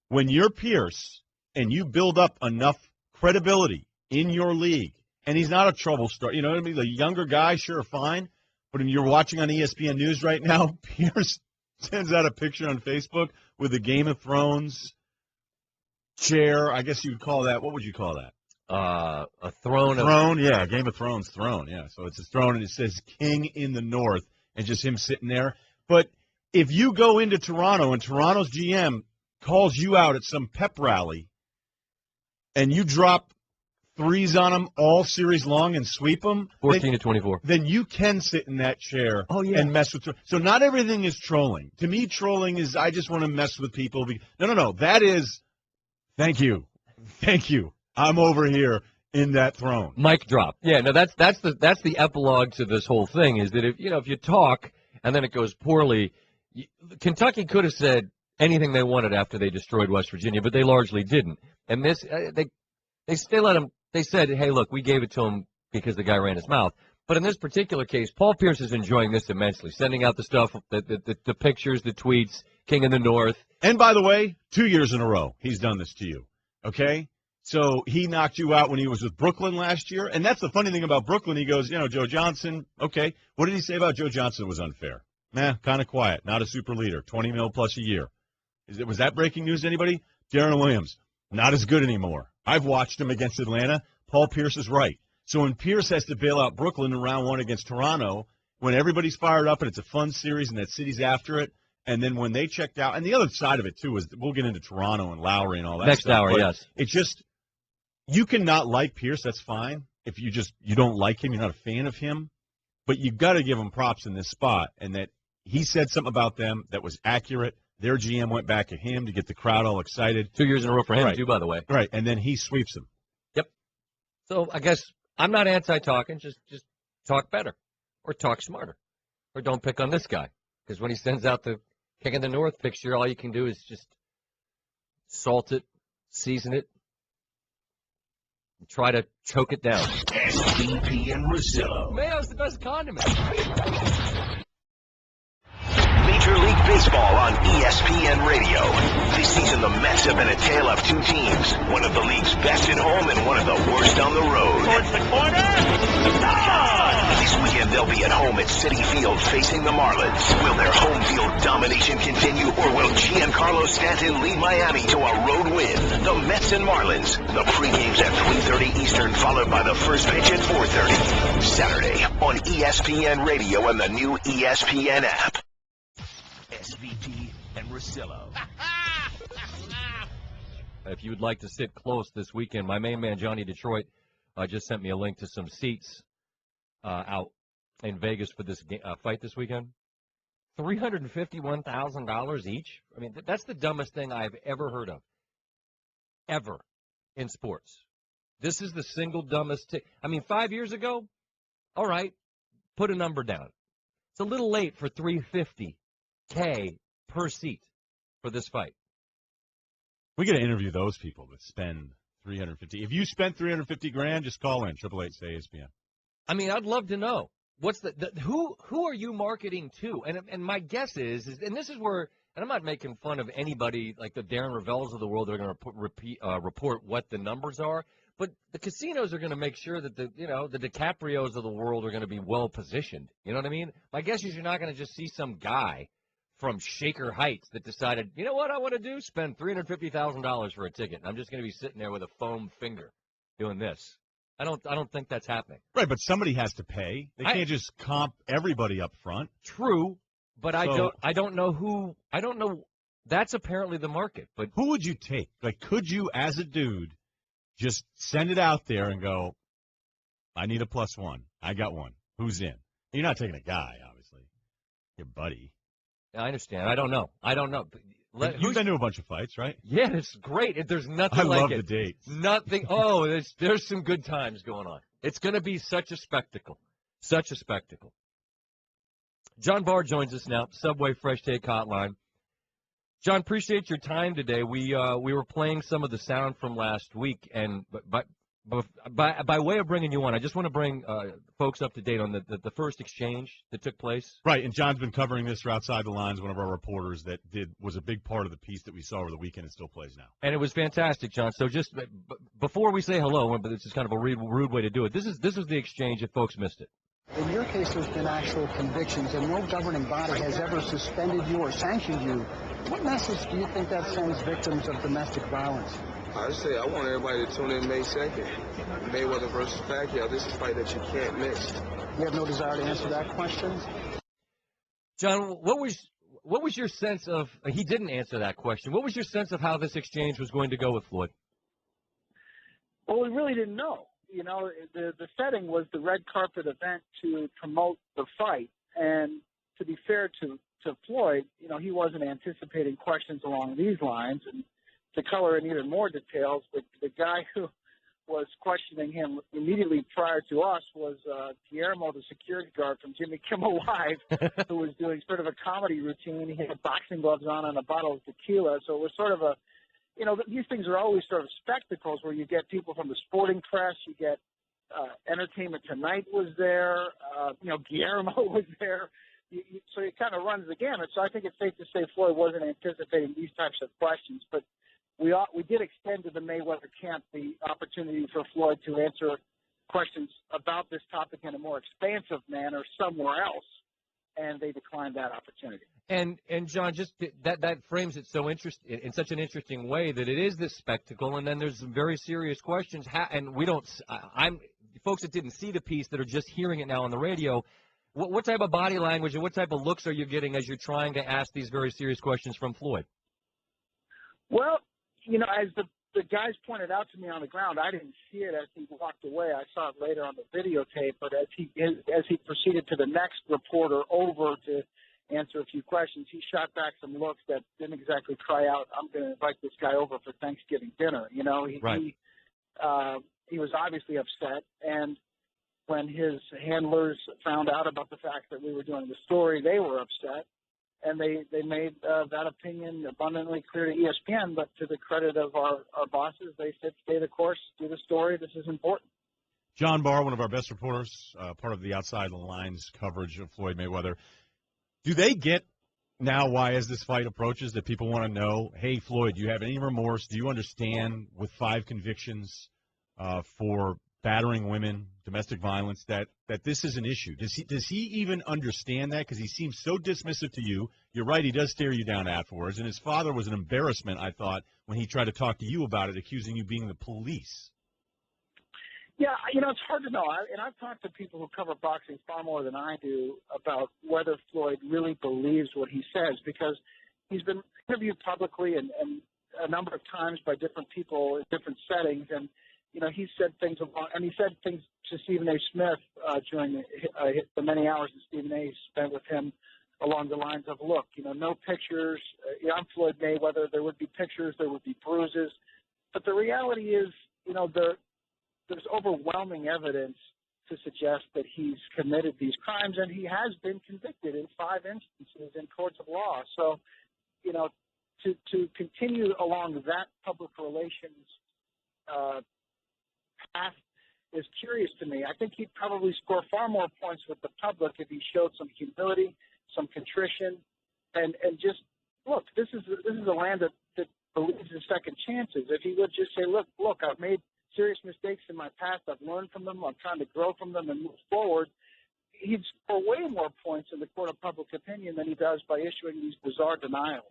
[SPEAKER 4] When you're Pierce and you build up enough credibility in your league, and he's not a trouble starter. You know what I mean? The younger guy, sure, fine. But when you're watching on ESPN News right now, Pierce sends out a picture on Facebook with a Game of Thrones chair. I guess you would call that, what would you call that?
[SPEAKER 3] A throne.
[SPEAKER 4] Yeah, Game of Thrones throne, yeah. So it's a throne, and it says King in the North, and just him sitting there. But if you go into Toronto and Toronto's GM calls you out at some pep rally, and you drop threes on them all series long and sweep them,
[SPEAKER 3] 14-24.
[SPEAKER 4] Then you can sit in that chair and mess with. So not everything is trolling. To me, trolling is I just want to mess with people. No. That is, thank you. I'm over here in that throne.
[SPEAKER 3] Mic drop. Yeah, no, that's the epilogue to this whole thing is that if you talk and then it goes poorly, Kentucky could have said anything they wanted after they destroyed West Virginia, but they largely didn't. And this, they let him. They said, "Hey, look, we gave it to him because the guy ran his mouth." But in this particular case, Paul Pierce is enjoying this immensely, sending out the stuff, the pictures, the tweets, King in the North.
[SPEAKER 4] And by the way, 2 years in a row, he's done this to you. Okay, so he knocked you out when he was with Brooklyn last year, and that's the funny thing about Brooklyn. He goes, Joe Johnson. Okay, what did he say about Joe Johnson was unfair? Kind of quiet, not a super leader, $20 million plus a year. Was that breaking news to anybody? Deron Williams, not as good anymore. I've watched him against Atlanta. Paul Pierce is right. So when Pierce has to bail out Brooklyn in round one against Toronto, when everybody's fired up and it's a fun series and that city's after it, and then when they checked out, and the other side of it, too, is we'll get into Toronto and Lowry and all that
[SPEAKER 3] Next
[SPEAKER 4] stuff.
[SPEAKER 3] hour, yes.
[SPEAKER 4] It's just, you can not like Pierce, that's fine. If you don't like him, you're not a fan of him. But you've got to give him props in this spot, and that he said something about them that was accurate. Their GM went back at him to get the crowd all excited.
[SPEAKER 3] 2 years in a row for him, too, by the way.
[SPEAKER 4] Right, and then he sweeps them.
[SPEAKER 3] Yep. So I guess I'm not anti-talking. Just talk better or talk smarter or don't pick on this guy. Because when he sends out the King in the North picture, all you can do is just salt it, season it, and try to choke it down.
[SPEAKER 1] SVP and Russillo.
[SPEAKER 3] Mayo's the best condiment.
[SPEAKER 1] Major League Baseball on ESPN Radio. This season, the Mets have been a tale of two teams. One of the league's best at home and one of the worst on the road.
[SPEAKER 2] Towards the corner.
[SPEAKER 1] This weekend, they'll be at home at Citi Field facing the Marlins. Will their home field domination continue, or will Giancarlo Stanton lead Miami to a road win? The Mets and Marlins. The pregame's at 3:30 Eastern, followed by the first pitch at 4:30. Saturday on ESPN Radio and the new ESPN app. SVP and Russillo.
[SPEAKER 3] If you would like to sit close this weekend, my main man, Johnny Detroit, just sent me a link to some seats out in Vegas for this fight this weekend. $351,000 each? I mean, that's the dumbest thing I've ever heard of. Ever in sports. This is the single dumbest. 5 years ago, all right, put a number down. It's a little late for $350K per seat. for this fight.
[SPEAKER 4] We got to interview those people that spend $350. If you spent $350,000, just call in 888-SAY-ESPN.
[SPEAKER 3] I mean, I'd love to know what's who are you marketing to? And my guess is and this is where, and I'm not making fun of anybody like the Darren Ravels of the world that are going to report what the numbers are, but the casinos are going to make sure that the DiCaprios of the world are going to be well positioned. You know what I mean? My guess is you're not going to just see some guy from Shaker Heights that decided, you know what I want to do? Spend $350,000 for a ticket. I'm just going to be sitting there with a foam finger doing this. I don't think that's happening.
[SPEAKER 4] Right, but somebody has to pay. They can't just comp everybody up front.
[SPEAKER 3] True, but so, I don't know who. I don't know. That's apparently the market. But
[SPEAKER 4] who would you take? Like, could you, as a dude, just send it out there and go, I need a +1. I got one. Who's in? You're not taking a guy, obviously. Your buddy.
[SPEAKER 3] I understand. I don't know.
[SPEAKER 4] You've been to a bunch of fights, right?
[SPEAKER 3] Yeah, it's great. There's nothing like it.
[SPEAKER 4] I love the dates.
[SPEAKER 3] Nothing. Oh, there's some good times going on. It's going to be such a spectacle. Such a spectacle. John Barr joins us now, Subway Fresh Take Hotline. John, appreciate your time today. We were playing some of the sound from last week, and by way of bringing you on, I just want to bring folks up to date on the first exchange that took place.
[SPEAKER 4] Right, and John's been covering this for Outside the Lines, one of our reporters that was a big part of the piece that we saw over the weekend and still plays now.
[SPEAKER 3] And it was fantastic, John. So just before we say hello, but this is kind of a rude way to do it, this is the exchange if folks missed it.
[SPEAKER 13] In your case, there's been actual convictions, and no governing body has ever suspended you or sanctioned you. What message do you think that sends victims of domestic violence?
[SPEAKER 14] I say I want everybody to tune in May 2nd. Mayweather versus Pacquiao. This is a fight that you can't miss.
[SPEAKER 13] You have no desire to answer that question?
[SPEAKER 3] John, what was your sense of – he didn't answer that question. What was your sense of how this exchange was going to go with Floyd?
[SPEAKER 15] Well, we really didn't know. You know, the setting was the red carpet event to promote the fight. And to be fair to Floyd, you know, he wasn't anticipating questions along these lines. And to color in even more details, the guy who was questioning him immediately prior to us was Guillermo, the security guard from Jimmy Kimmel Live, who was doing sort of a comedy routine. He had boxing gloves on and a bottle of tequila. So it was sort of a, you know, these things are always sort of spectacles where you get people from the sporting press, you get Entertainment Tonight was there, you know, Guillermo was there. So it kind of runs the gamut. So I think it's safe to say Floyd wasn't anticipating these types of questions. But we did extend to the Mayweather camp the opportunity for Floyd to answer questions about this topic in a more expansive manner somewhere else, and they declined that opportunity. And
[SPEAKER 3] John, just that frames it so in such an interesting way that it is this spectacle, and then there's some very serious questions. And we don't. Folks that didn't see the piece that are just hearing it now on the radio. What type of body language and what type of looks are you getting as you're trying to ask these very serious questions from Floyd?
[SPEAKER 15] Well, you know, as the guys pointed out to me on the ground, I didn't see it as he walked away. I saw it later on the videotape. But as he proceeded to the next reporter over to answer a few questions, he shot back some looks that didn't exactly cry out, "I'm going to invite this guy over for Thanksgiving dinner." You know, he was obviously upset, and when his handlers found out about the fact that we were doing the story, they were upset, and they made that opinion abundantly clear to ESPN. But to the credit of our bosses, they said, "Stay the course, do the story. This is important."
[SPEAKER 4] John Barr, one of our best reporters, part of the Outside the Lines coverage of Floyd Mayweather. Do they get now why, as this fight approaches, that people want to know, hey, Floyd, do you have any remorse? Do you understand with 5 convictions for battering women, domestic violence, that this is an issue? Does he even understand that? Because he seems so dismissive to you. You're right, he does stare you down afterwards. And his father was an embarrassment, I thought, when he tried to talk to you about it, accusing you of being the police.
[SPEAKER 15] Yeah, you know, it's hard to know. And I've talked to people who cover boxing far more than I do about whether Floyd really believes what he says, because he's been interviewed publicly and a number of times by different people in different settings. And, you know, he said things to Stephen A. Smith during the many hours that Stephen A. spent with him along the lines of, look, you know, no pictures. I'm Floyd Mayweather. There would be pictures. There would be bruises. But the reality is, you know, there's overwhelming evidence to suggest that he's committed these crimes, and he has been convicted in 5 instances in courts of law. So, you know, to continue along that public relations path is curious to me. I think he'd probably score far more points with the public if he showed some humility, some contrition, and just look. This is a land that believes in second chances. If he would just say, look, I've made serious mistakes in my past. I've learned from them. I'm trying to grow from them and move forward. He'd score way more points in the court of public opinion than he does by issuing these bizarre denials.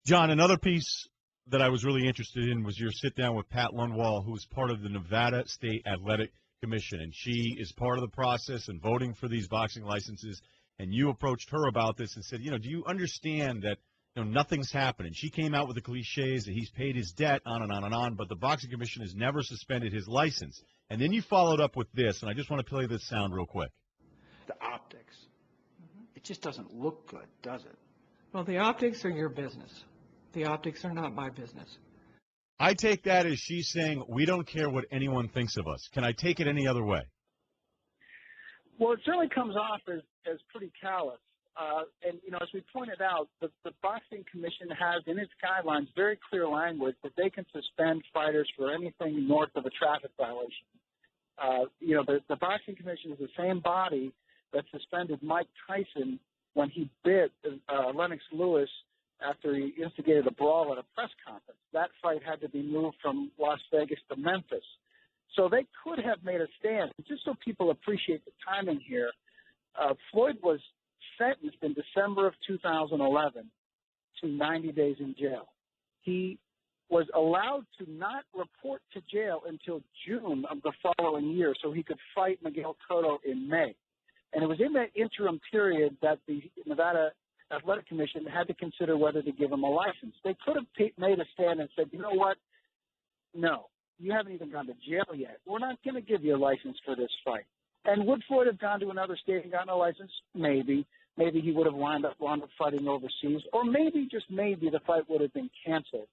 [SPEAKER 4] John, another piece that I was really interested in was your sit-down with Pat Lundwall, who is part of the Nevada State Athletic Commission, and she is part of the process in voting for these boxing licenses. And you approached her about this and said, do you understand that nothing's happening? She came out with the cliches that he's paid his debt, on and on and on, but the Boxing Commission has never suspended his license. And then you followed up with this, and I just want to play this sound real quick.
[SPEAKER 13] The optics. It just doesn't look good, does it?
[SPEAKER 16] Well, the optics are your business. The optics are not my business.
[SPEAKER 4] I take that as she's saying, we don't care what anyone thinks of us. Can I take it any other way?
[SPEAKER 15] Well, it certainly comes off as pretty callous. And, as we pointed out, the Boxing Commission has in its guidelines very clear language that they can suspend fighters for anything north of a traffic violation. The Boxing Commission is the same body that suspended Mike Tyson when he bit Lennox Lewis after he instigated a brawl at a press conference. That fight had to be moved from Las Vegas to Memphis. So they could have made a stand. Just so people appreciate the timing here, Floyd was sentenced in December of 2011 to 90 days in jail. He was allowed to not report to jail until June of the following year so he could fight Miguel Cotto in May. And it was in that interim period that the Nevada Athletic Commission had to consider whether to give him a license. They could have made a stand and said, you know what? No, you haven't even gone to jail yet. We're not going to give you a license for this fight. And would Floyd have gone to another state and gotten a license? Maybe. Maybe he would have wound up fighting overseas. Or maybe, just maybe, the fight would have been canceled.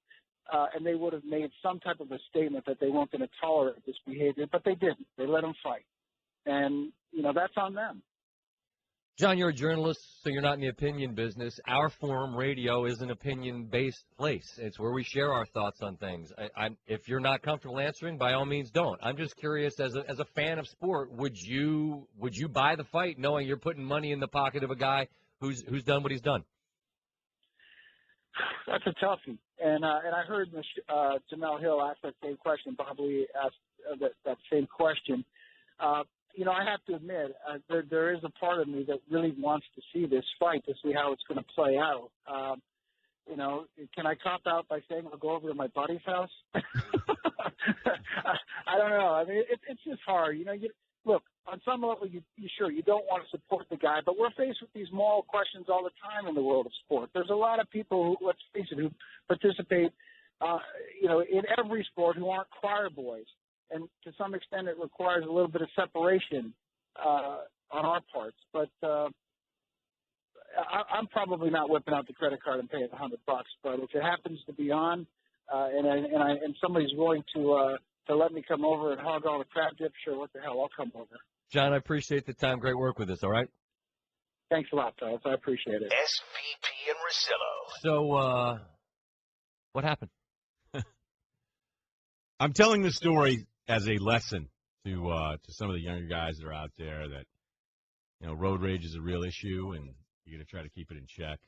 [SPEAKER 15] And they would have made some type of a statement that they weren't going to tolerate this behavior. But they didn't. They let him fight. And, that's on them.
[SPEAKER 3] John, you're a journalist, so you're not in the opinion business. Our forum, radio, is an opinion-based place. It's where we share our thoughts on things. If you're not comfortable answering, by all means, don't. I'm just curious, as a fan of sport, would you buy the fight knowing you're putting money in the pocket of a guy who's done what he's done?
[SPEAKER 15] That's a toughie. And I heard Jamel Hill ask that same question. Bob Lee asked that same question. I have to admit, there is a part of me that really wants to see this fight to see how it's going to play out. Can I cop out by saying I'll go over to my buddy's house? I don't know. I mean, it's just hard. Look, on some level, you don't want to support the guy, but we're faced with these moral questions all the time in the world of sport. There's a lot of people who, let's face it, who participate, in every sport who aren't choir boys. And to some extent, it requires a little bit of separation on our parts. But I'm probably not whipping out the credit card and paying $100. But if it happens to be on, and somebody's willing to let me come over and hog all the crab dip, sure, what the hell, I'll come over.
[SPEAKER 3] John, I appreciate the time. Great work with us. All right.
[SPEAKER 15] Thanks a lot, fellas. I appreciate it.
[SPEAKER 1] SVP and Russillo.
[SPEAKER 3] So, what happened?
[SPEAKER 4] I'm telling this story as a lesson to some of the younger guys that are out there that, road rage is a real issue and you got to try to keep it in check.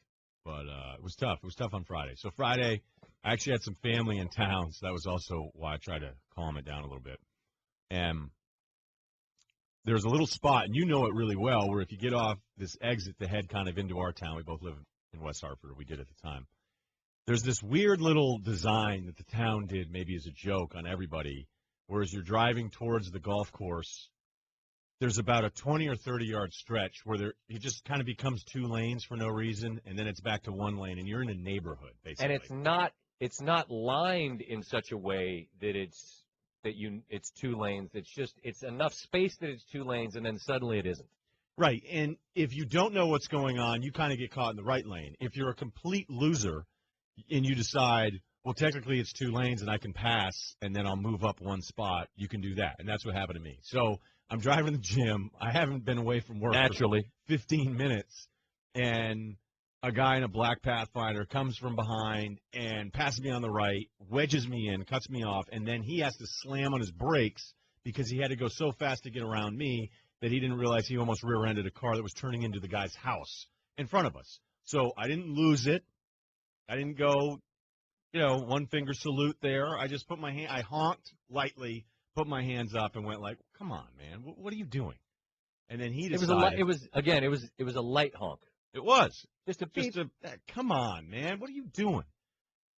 [SPEAKER 4] But it was tough. It was tough on Friday. So Friday, I actually had some family in town, so that was also why I tried to calm it down a little bit. And there's a little spot, and you know it really well, where if you get off this exit to head kind of into our town, we both live in West Hartford, or we did at the time. There's this weird little design that the town did maybe as a joke on everybody, whereas you're driving towards the golf course, there's about a 20 or 30-yard stretch where it just kind of becomes two lanes for no reason, and then it's back to one lane, and you're in a neighborhood, basically.
[SPEAKER 3] And it's not lined in such a way that it's two lanes. It's enough space that it's two lanes, and then suddenly it isn't.
[SPEAKER 4] Right, and if you don't know what's going on, you kind of get caught in the right lane. If you're a complete loser and you decide, well, technically it's two lanes and I can pass and then I'll move up one spot, you can do that. And that's what happened to me. So I'm driving to the gym. I haven't been away from work
[SPEAKER 3] naturally
[SPEAKER 4] for 15 minutes. And a guy in a black Pathfinder comes from behind and passes me on the right, wedges me in, cuts me off, and then he has to slam on his brakes because he had to go so fast to get around me that he didn't realize he almost rear-ended a car that was turning into the guy's house in front of us. So I didn't lose it. I didn't go, one finger salute there. I just put my hand, I honked lightly, put my hands up, and went like, "Come on, man, what are you doing?" And then he decided.
[SPEAKER 3] It was a light honk.
[SPEAKER 4] It was
[SPEAKER 3] just a beep.
[SPEAKER 4] Come on, man, what are you doing?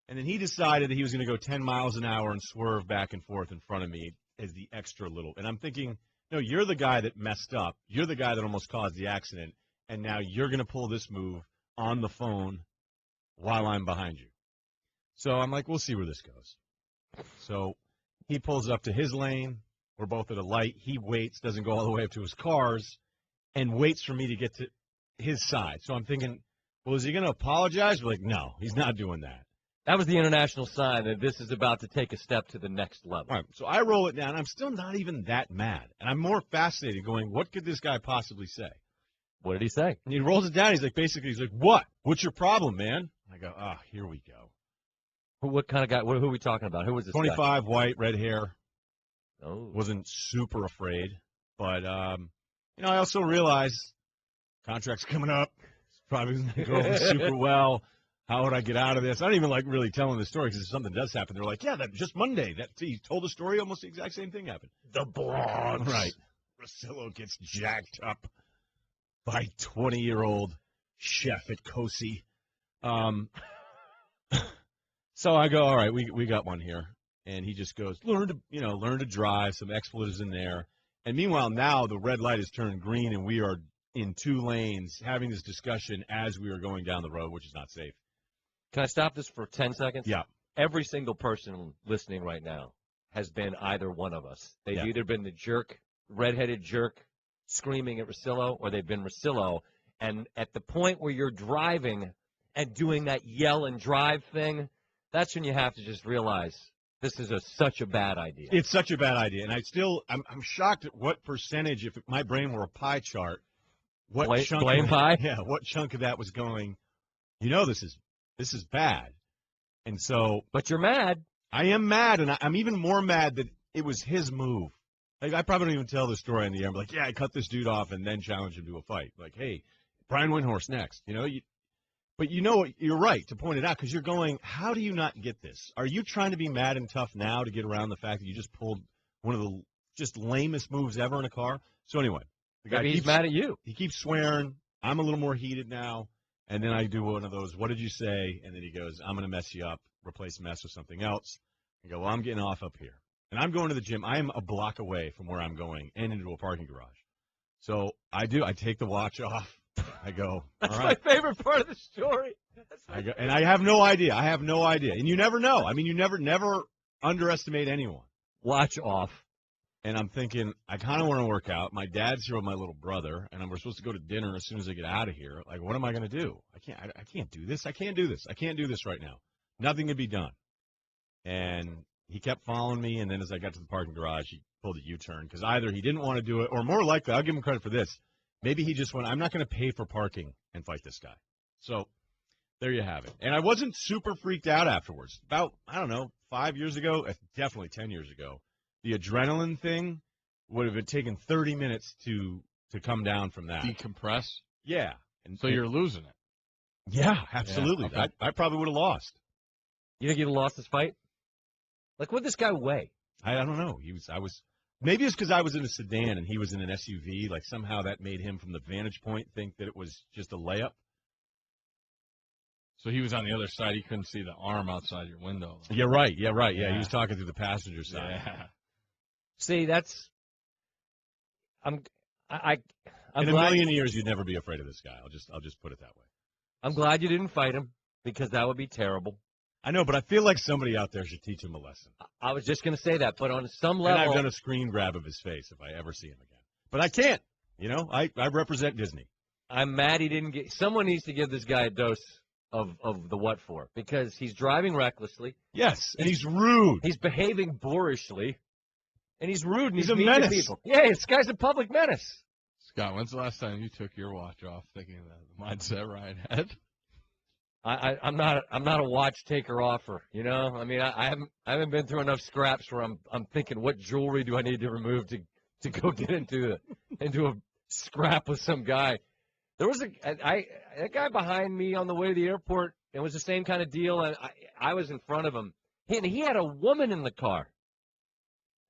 [SPEAKER 4] And then he decided that he was going to go 10 miles an hour and swerve back and forth in front of me as the extra little. And I'm thinking, no, you're the guy that messed up. You're the guy that almost caused the accident, and now you're going to pull this move on the phone while I'm behind you. So I'm like, we'll see where this goes. So he pulls up to his lane. We're both at a light. He waits, doesn't go all the way up to his cars, and waits for me to get to his side. So I'm thinking, well, is he going to apologize? We're like, no, he's not doing that.
[SPEAKER 3] That was the international sign that this is about to take a step to the next level.
[SPEAKER 4] All right, so I roll it down. I'm still not even that mad. And I'm more fascinated going, what could this guy possibly say?
[SPEAKER 3] What did he say?
[SPEAKER 4] And he rolls it down. He's like, what? What's your problem, man? I go, here we go.
[SPEAKER 3] What kind of guy? Who are we talking about? Who was this
[SPEAKER 4] 25,
[SPEAKER 3] guy?
[SPEAKER 4] white, red hair.
[SPEAKER 3] Oh.
[SPEAKER 4] Wasn't super afraid. But, I also realized contract's coming up. It's probably going to go super well. How would I get out of this? I don't even like really telling the story because if something does happen, they're like, yeah, that just Monday. He told the story, almost the exact same thing happened.
[SPEAKER 3] The Bronx.
[SPEAKER 4] Right. Russillo gets jacked up by 20-year-old chef at Cosi. So I go, all right, we got one here. And he just goes, learn to drive, some expletives in there. And meanwhile, now the red light has turned green and we are in two lanes having this discussion as we are going down the road, which is not safe.
[SPEAKER 3] Can I stop this for 10 seconds?
[SPEAKER 4] Yeah.
[SPEAKER 3] Every single person listening right now has been either one of us. They've either been the jerk, redheaded jerk, screaming at Russillo, or they've been Russillo. And at the point where you're driving and doing that yell and drive thing, that's when you have to just realize this is such a bad idea.
[SPEAKER 4] It's such a bad idea. And I'm shocked at what percentage, if my brain were a pie chart, what chunk
[SPEAKER 3] blame pie?
[SPEAKER 4] Yeah, what chunk of that was going, this is bad. And so.
[SPEAKER 3] But you're mad.
[SPEAKER 4] I am mad, and I'm even more mad that it was his move. Like, I probably don't even tell the story on the air. I'm like, yeah, I cut this dude off and then challenged him to a fight. Like, hey, Brian Windhorst next. But you're right to point it out because you're going, how do you not get this? Are you trying to be mad and tough now to get around the fact that you just pulled one of the just lamest moves ever in a car? So anyway. The guy
[SPEAKER 3] he's mad at you.
[SPEAKER 4] He keeps swearing. I'm a little more heated now. And then I do one of those, what did you say? And then he goes, I'm going to mess you up, replace mess with something else. I go, well, I'm getting off up here. And I'm going to the gym. I am a block away from where I'm going and into a parking garage. So I take the watch off. I go,
[SPEAKER 3] that's
[SPEAKER 4] all right.
[SPEAKER 3] My favorite part of the story.
[SPEAKER 4] And I have no idea. And you never know. I mean, you never underestimate anyone.
[SPEAKER 3] Watch off.
[SPEAKER 4] And I'm thinking, I kind of want to work out. My dad's here with my little brother, and we're supposed to go to dinner as soon as I get out of here. Like, what am I going to do? I can't do this. I can't do this. I can't do this right now. Nothing can be done. And he kept following me, and then as I got to the parking garage, he pulled a U-turn because either he didn't want to do it, or more likely, I'll give him credit for this, maybe he just went, I'm not going to pay for parking and fight this guy. So there you have it. And I wasn't super freaked out afterwards. About, 5 years ago, definitely 10 years ago, the adrenaline thing would have been taken 30 minutes to come down from that.
[SPEAKER 17] Decompress?
[SPEAKER 4] Yeah.
[SPEAKER 17] And so you're losing it.
[SPEAKER 4] Yeah, absolutely.
[SPEAKER 17] Yeah, okay.
[SPEAKER 4] I probably would have lost.
[SPEAKER 3] You think you'd have lost this fight? Like, what'd this guy weigh?
[SPEAKER 4] I don't know. Maybe it's because I was in a sedan and he was in an SUV. Like, somehow that made him, from the vantage point, think that it was just a layup.
[SPEAKER 17] So he was on the other side. He couldn't see the arm outside your window.
[SPEAKER 4] Yeah, right. Yeah, he was talking through the passenger side.
[SPEAKER 17] Yeah.
[SPEAKER 3] See, that's I'm
[SPEAKER 4] in a million years, you'd never be afraid of this guy. I'll just put it that way.
[SPEAKER 3] I'm glad you didn't fight him because that would be terrible.
[SPEAKER 4] I know, but I feel like somebody out there should teach him a lesson.
[SPEAKER 3] I was just going to say that, but on some level,
[SPEAKER 4] and I've done a screen grab of his face if I ever see him again. But I can't. I represent Disney.
[SPEAKER 3] I'm mad he didn't get. Someone needs to give this guy a dose of the what for, because he's driving recklessly.
[SPEAKER 4] Yes, and he's rude.
[SPEAKER 3] He's behaving boorishly. And he's rude and
[SPEAKER 4] he's a
[SPEAKER 3] mean
[SPEAKER 4] menace.
[SPEAKER 3] to people. Yeah, this guy's a public menace.
[SPEAKER 17] Scott, when's the last time you took your watch off thinking of the mindset Ryan had?
[SPEAKER 3] I'm not a watch taker offer. You know, I mean, I haven't been through enough scraps where I'm thinking what jewelry do I need to remove to go get into a scrap with some guy. There was that guy behind me on the way to the airport. It was the same kind of deal, and I was in front of him. He had a woman in the car,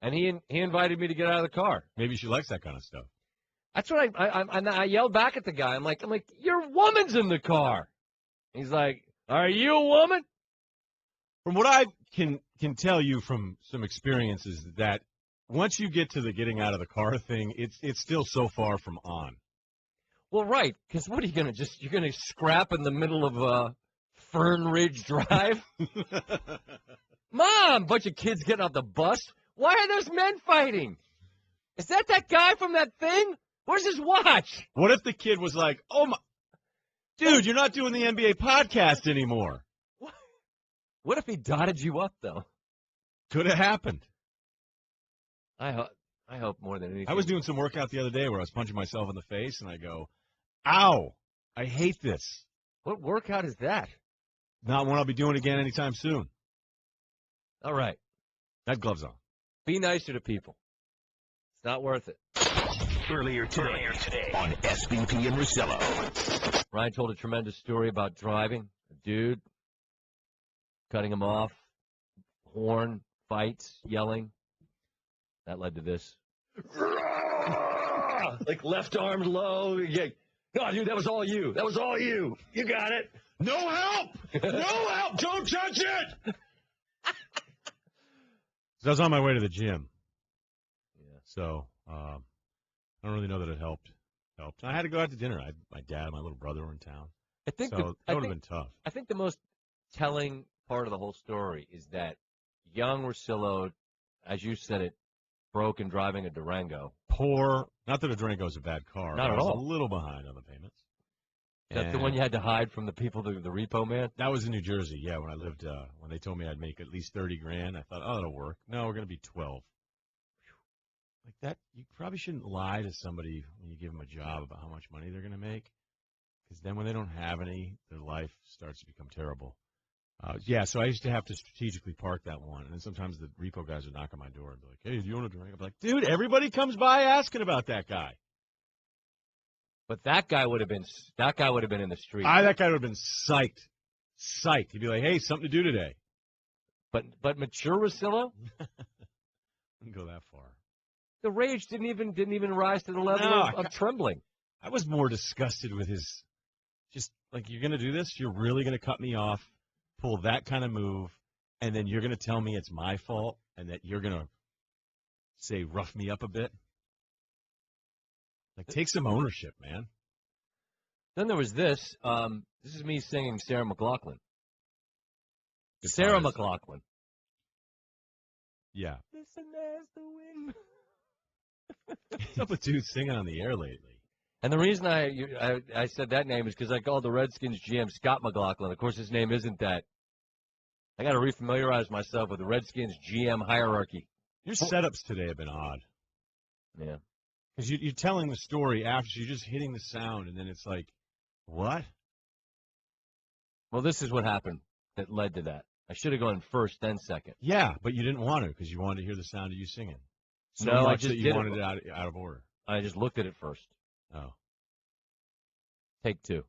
[SPEAKER 3] and he invited me to get out of the car.
[SPEAKER 4] Maybe she likes that kind of stuff.
[SPEAKER 3] That's what I yelled back at the guy. I'm like, your woman's in the car. He's like, are you a woman?
[SPEAKER 4] From what I can tell you from some experiences, that once you get to the getting out of the car thing, it's still so far from on.
[SPEAKER 3] Well, right, because what are you going to you're going to scrap in the middle of Fern Ridge Drive? Mom, bunch of kids getting off the bus. Why are those men fighting? Is that guy from that thing? Where's his watch?
[SPEAKER 4] What if the kid was like, oh my, dude, you're not doing the NBA podcast anymore?
[SPEAKER 3] What if he dotted you up, though?
[SPEAKER 4] Could have happened.
[SPEAKER 3] I hope more than anything.
[SPEAKER 4] I was doing some workout the other day where I was punching myself in the face, and I go, ow, I hate this.
[SPEAKER 3] What workout is that?
[SPEAKER 4] Not one I'll be doing again anytime soon.
[SPEAKER 3] All right.
[SPEAKER 4] I have gloves on.
[SPEAKER 3] Be nicer to people. It's not worth it.
[SPEAKER 1] Earlier today on SVP and Russillo.
[SPEAKER 3] Ryan told a tremendous story about driving. A dude cutting him off, horn, fights, yelling. That led to this. Like left arm low. Yeah. No, dude, that was all you. That was all you. You got it.
[SPEAKER 4] No help! No help! Don't touch it! So I was on my way to the gym. Yeah. So I don't really know that it helped. I had to go out to dinner. My dad and my little brother were in town.
[SPEAKER 3] I think
[SPEAKER 4] that would have been tough.
[SPEAKER 3] I think the most telling part of the whole story is that young Russillo, as you said it, broke and driving a Durango.
[SPEAKER 4] Poor. Not that a Durango is a bad car.
[SPEAKER 3] Not at all.
[SPEAKER 4] I was a little behind on the payments.
[SPEAKER 3] Is that the one you had to hide from the people, the repo man?
[SPEAKER 4] That was in New Jersey, yeah, when I lived, when they told me I'd make at least $30,000, I thought, oh, that'll work. No, we're going to be 12. Like that, you probably shouldn't lie to somebody when you give them a job about how much money they're going to make, because then when they don't have any, their life starts to become terrible. Yeah, so I used to have to strategically park that one, and then sometimes the repo guys would knock on my door and be like, hey, do you want a drink? I'd be like, dude, everybody comes by asking about that guy.
[SPEAKER 3] But that guy would have been in the street.
[SPEAKER 4] That guy would have been psyched. He'd be like, hey, something to do today.
[SPEAKER 3] But mature Russillo?
[SPEAKER 4] Wouldn't go that far.
[SPEAKER 3] The rage didn't even rise to the level of trembling.
[SPEAKER 4] I was more disgusted with his, just like, you're going to do this? You're really going to cut me off, pull that kind of move, and then you're going to tell me it's my fault and that you're going to, say, rough me up a bit? Like, take some ownership, man.
[SPEAKER 3] Then there was this. This is me singing Sarah McLachlan. Sarah McLachlan.
[SPEAKER 4] Yeah.
[SPEAKER 3] Listen as the wind.
[SPEAKER 4] What's up with dudes singing on the air lately?
[SPEAKER 3] And the reason I said that name is because I called the Redskins GM Scott McLachlan. Of course, his name isn't that. I got to refamiliarize myself with the Redskins GM hierarchy.
[SPEAKER 4] Your setups today have been odd.
[SPEAKER 3] Yeah.
[SPEAKER 4] Because you're telling the story after you're just hitting the sound, and then it's like, what?
[SPEAKER 3] Well, this is what happened that led to that. I should have gone first, then second.
[SPEAKER 4] Yeah, but you didn't want to because you wanted to hear the sound of you singing. So
[SPEAKER 3] no,
[SPEAKER 4] much
[SPEAKER 3] I just
[SPEAKER 4] that you wanted it out of order.
[SPEAKER 3] I just looked at it first.
[SPEAKER 4] Oh.
[SPEAKER 3] Take two.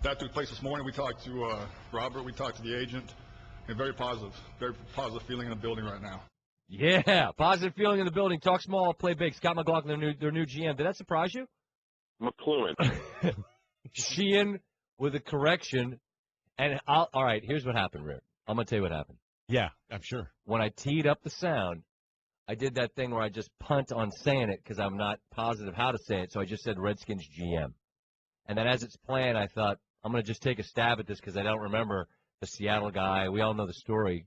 [SPEAKER 18] That took place this morning. We talked to Robert. We talked to the agent. And very positive feeling in the building right now.
[SPEAKER 3] Yeah, positive feeling in the building. Talk small, play big. Scott McLachlan, their new GM. Did that surprise you?
[SPEAKER 10] McLuhan.
[SPEAKER 3] Sheehan with a correction. And all right, here's what happened, Ryen. I'm going to tell you what happened.
[SPEAKER 4] Yeah, I'm sure.
[SPEAKER 3] When I teed up the sound, I did that thing where I just punt on saying it because I'm not positive how to say it, so I just said Redskins GM. And then as it's playing, I thought, I'm going to just take a stab at this because I don't remember the Seattle guy. We all know the story.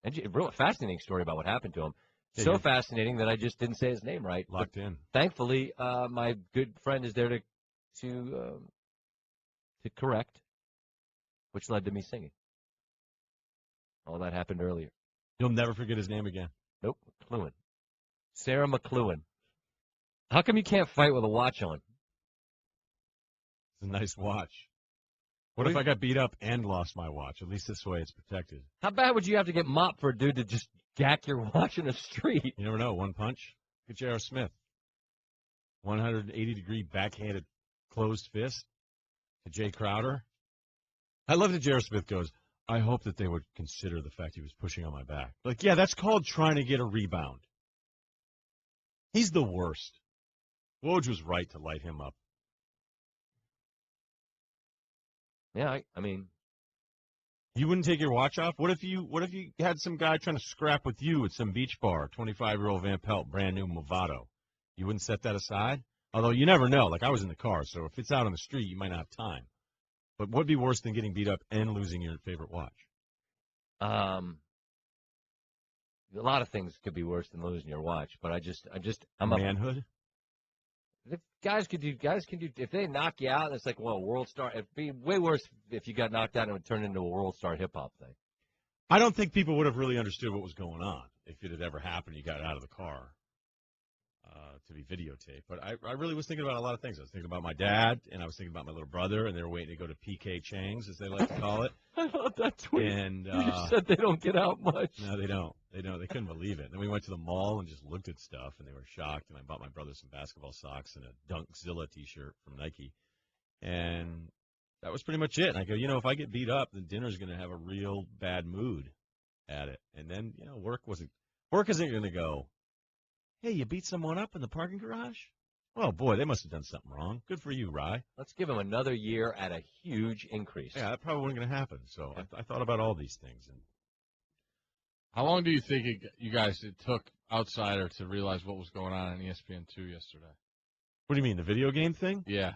[SPEAKER 3] And a real fascinating story about what happened to him. So fascinating that I just didn't say his name right.
[SPEAKER 4] Locked in.
[SPEAKER 3] Thankfully, my good friend is there to correct, which led to me singing. All that happened earlier.
[SPEAKER 4] You'll never forget his name again.
[SPEAKER 3] Nope, McLuhan. Sarah McLuhan. How come you can't fight with a watch on?
[SPEAKER 4] It's a nice watch. What if I got beat up and lost my watch? At least this way it's protected.
[SPEAKER 3] How bad would you have to get mopped for a dude to just gack your watch in the street?
[SPEAKER 4] You never know. One punch. Get J.R. Smith. 180-degree backhanded closed fist to Jay Crowder. I love that J.R. Smith goes, I hope that they would consider the fact he was pushing on my back. Like, yeah, that's called trying to get a rebound. He's the worst. Woj was right to light him up.
[SPEAKER 3] Yeah, I mean,
[SPEAKER 4] you wouldn't take your watch off? What if you had some guy trying to scrap with you at some beach bar, 25-year-old Van Pelt, brand new Movado? You wouldn't set that aside? Although you never know. Like, I was in the car, so if it's out on the street, you might not have time. But what would be worse than getting beat up and losing your favorite watch?
[SPEAKER 3] A lot of things could be worse than losing your watch, but I'm
[SPEAKER 4] manhood.
[SPEAKER 3] If guys can do, if they knock you out, it's like, well, world star. It'd be way worse if you got knocked out and it would turn into a world star hip hop thing.
[SPEAKER 4] I don't think people would have really understood what was going on if it had ever happened. You got out of the car to be videotaped. But I really was thinking about a lot of things. I was thinking about my dad, and I was thinking about my little brother, and they were waiting to go to PK Chang's, as they like to call it.
[SPEAKER 3] I love that tweet.
[SPEAKER 4] And
[SPEAKER 3] you just said they don't get out much.
[SPEAKER 4] No, they don't. They couldn't believe it. And then we went to the mall and just looked at stuff, and they were shocked. And I bought my brother some basketball socks and a Dunkzilla T-shirt from Nike. And that was pretty much it. And I go, if I get beat up, then dinner's going to have a real bad mood at it. And then, work isn't going to go, hey, you beat someone up in the parking garage? Oh, boy, they must have done something wrong. Good for you, Rye.
[SPEAKER 3] Let's give him another year at a huge increase.
[SPEAKER 4] Yeah, that probably wasn't going to happen. So I thought about all these things. And
[SPEAKER 17] how long do you think it took outsider to realize what was going on ESPN2 yesterday?
[SPEAKER 4] What do you mean, the video game thing?
[SPEAKER 17] Yeah.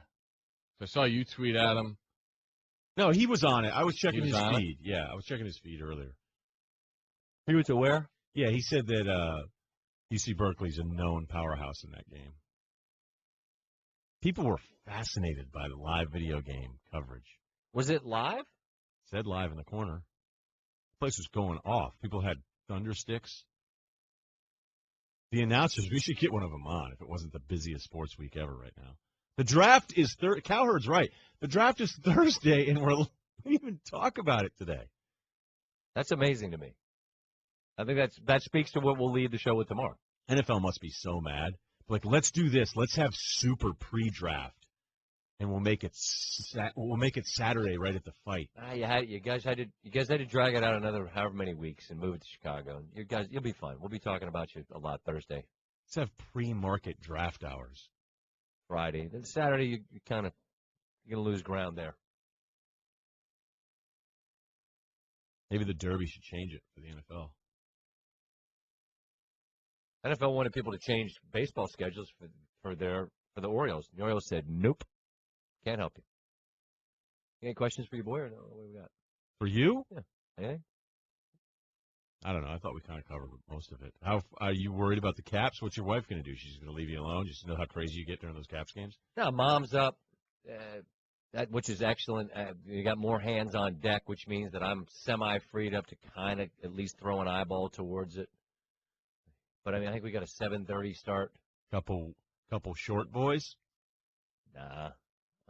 [SPEAKER 17] I saw you tweet at him.
[SPEAKER 4] No, he was on it. I was checking his feed. Yeah, I was checking his feed earlier.
[SPEAKER 3] He was aware?
[SPEAKER 4] Yeah, he said that UC Berkeley's a known powerhouse in that game. People were fascinated by the live video game coverage.
[SPEAKER 3] Was it live?
[SPEAKER 4] It said live in the corner. The place was going off. People had thunder sticks. The announcers, we should get one of them on if it wasn't the busiest sports week ever right now. The draft is Cowherd's right. The draft is Thursday, and we didn't even talk about it today.
[SPEAKER 3] That's amazing to me. I think that speaks to what we'll lead the show with tomorrow.
[SPEAKER 4] NFL must be so mad. Like, let's do this. Let's have super pre-draft, and we'll make it Saturday right at the fight.
[SPEAKER 3] You guys had to drag it out another however many weeks and move it to Chicago. You guys, you'll be fine. We'll be talking about you a lot Thursday.
[SPEAKER 4] Let's have pre-market draft hours.
[SPEAKER 3] Friday. Then Saturday, you're going to lose ground there.
[SPEAKER 4] Maybe the Derby should change it for the NFL.
[SPEAKER 3] NFL wanted people to change baseball schedules for the Orioles. The Orioles said, nope, can't help you. Any questions for your boy or no? What we got?
[SPEAKER 4] For you?
[SPEAKER 3] Yeah. Anything?
[SPEAKER 4] I don't know. I thought we kind of covered most of it. How are you worried about the Caps? What's your wife going to do? She's going to leave you alone just to know how crazy you get during those Caps games?
[SPEAKER 3] No, Mom's up, which is excellent. You got more hands on deck, which means that I'm semi-freed up to kind of at least throw an eyeball towards it. But, I think we got a 7:30 start.
[SPEAKER 4] Couple short boys?
[SPEAKER 3] Nah,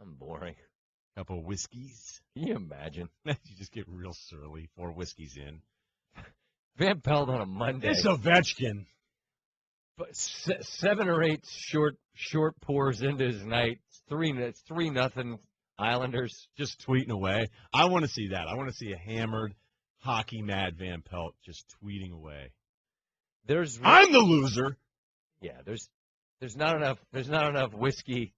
[SPEAKER 3] I'm boring.
[SPEAKER 4] Couple whiskeys?
[SPEAKER 3] Can you imagine?
[SPEAKER 4] You just get real surly. 4 whiskeys in.
[SPEAKER 3] Van Pelt on a Monday.
[SPEAKER 4] It's Ovechkin.
[SPEAKER 3] But 7 or 8 short pours into his night. It's 3-0 Islanders.
[SPEAKER 4] Just tweeting away. I want to see that. I want to see a hammered, hockey-mad Van Pelt just tweeting away. I'm the loser.
[SPEAKER 3] Yeah, there's not enough whiskey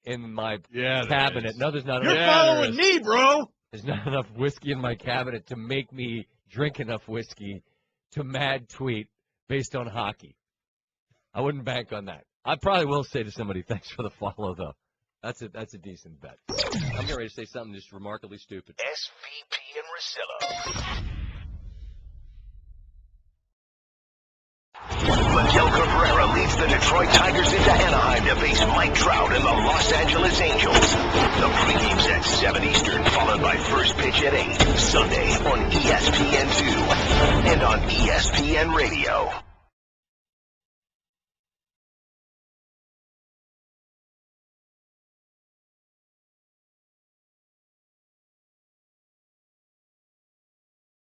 [SPEAKER 3] in my cabinet. No, there's not.
[SPEAKER 4] You're following me, bro.
[SPEAKER 3] There's not enough whiskey in my cabinet to make me drink enough whiskey to mad tweet based on hockey. I wouldn't bank on that. I probably will say to somebody, "Thanks for the follow," though. That's a decent bet. I'm getting ready to say something just remarkably stupid.
[SPEAKER 1] SVP and Russillo. Miguel Cabrera leads the Detroit Tigers into Anaheim to face Mike Trout and the Los Angeles Angels. The pregame's at 7 Eastern, followed by first pitch at 8, Sunday on ESPN2 and on ESPN Radio.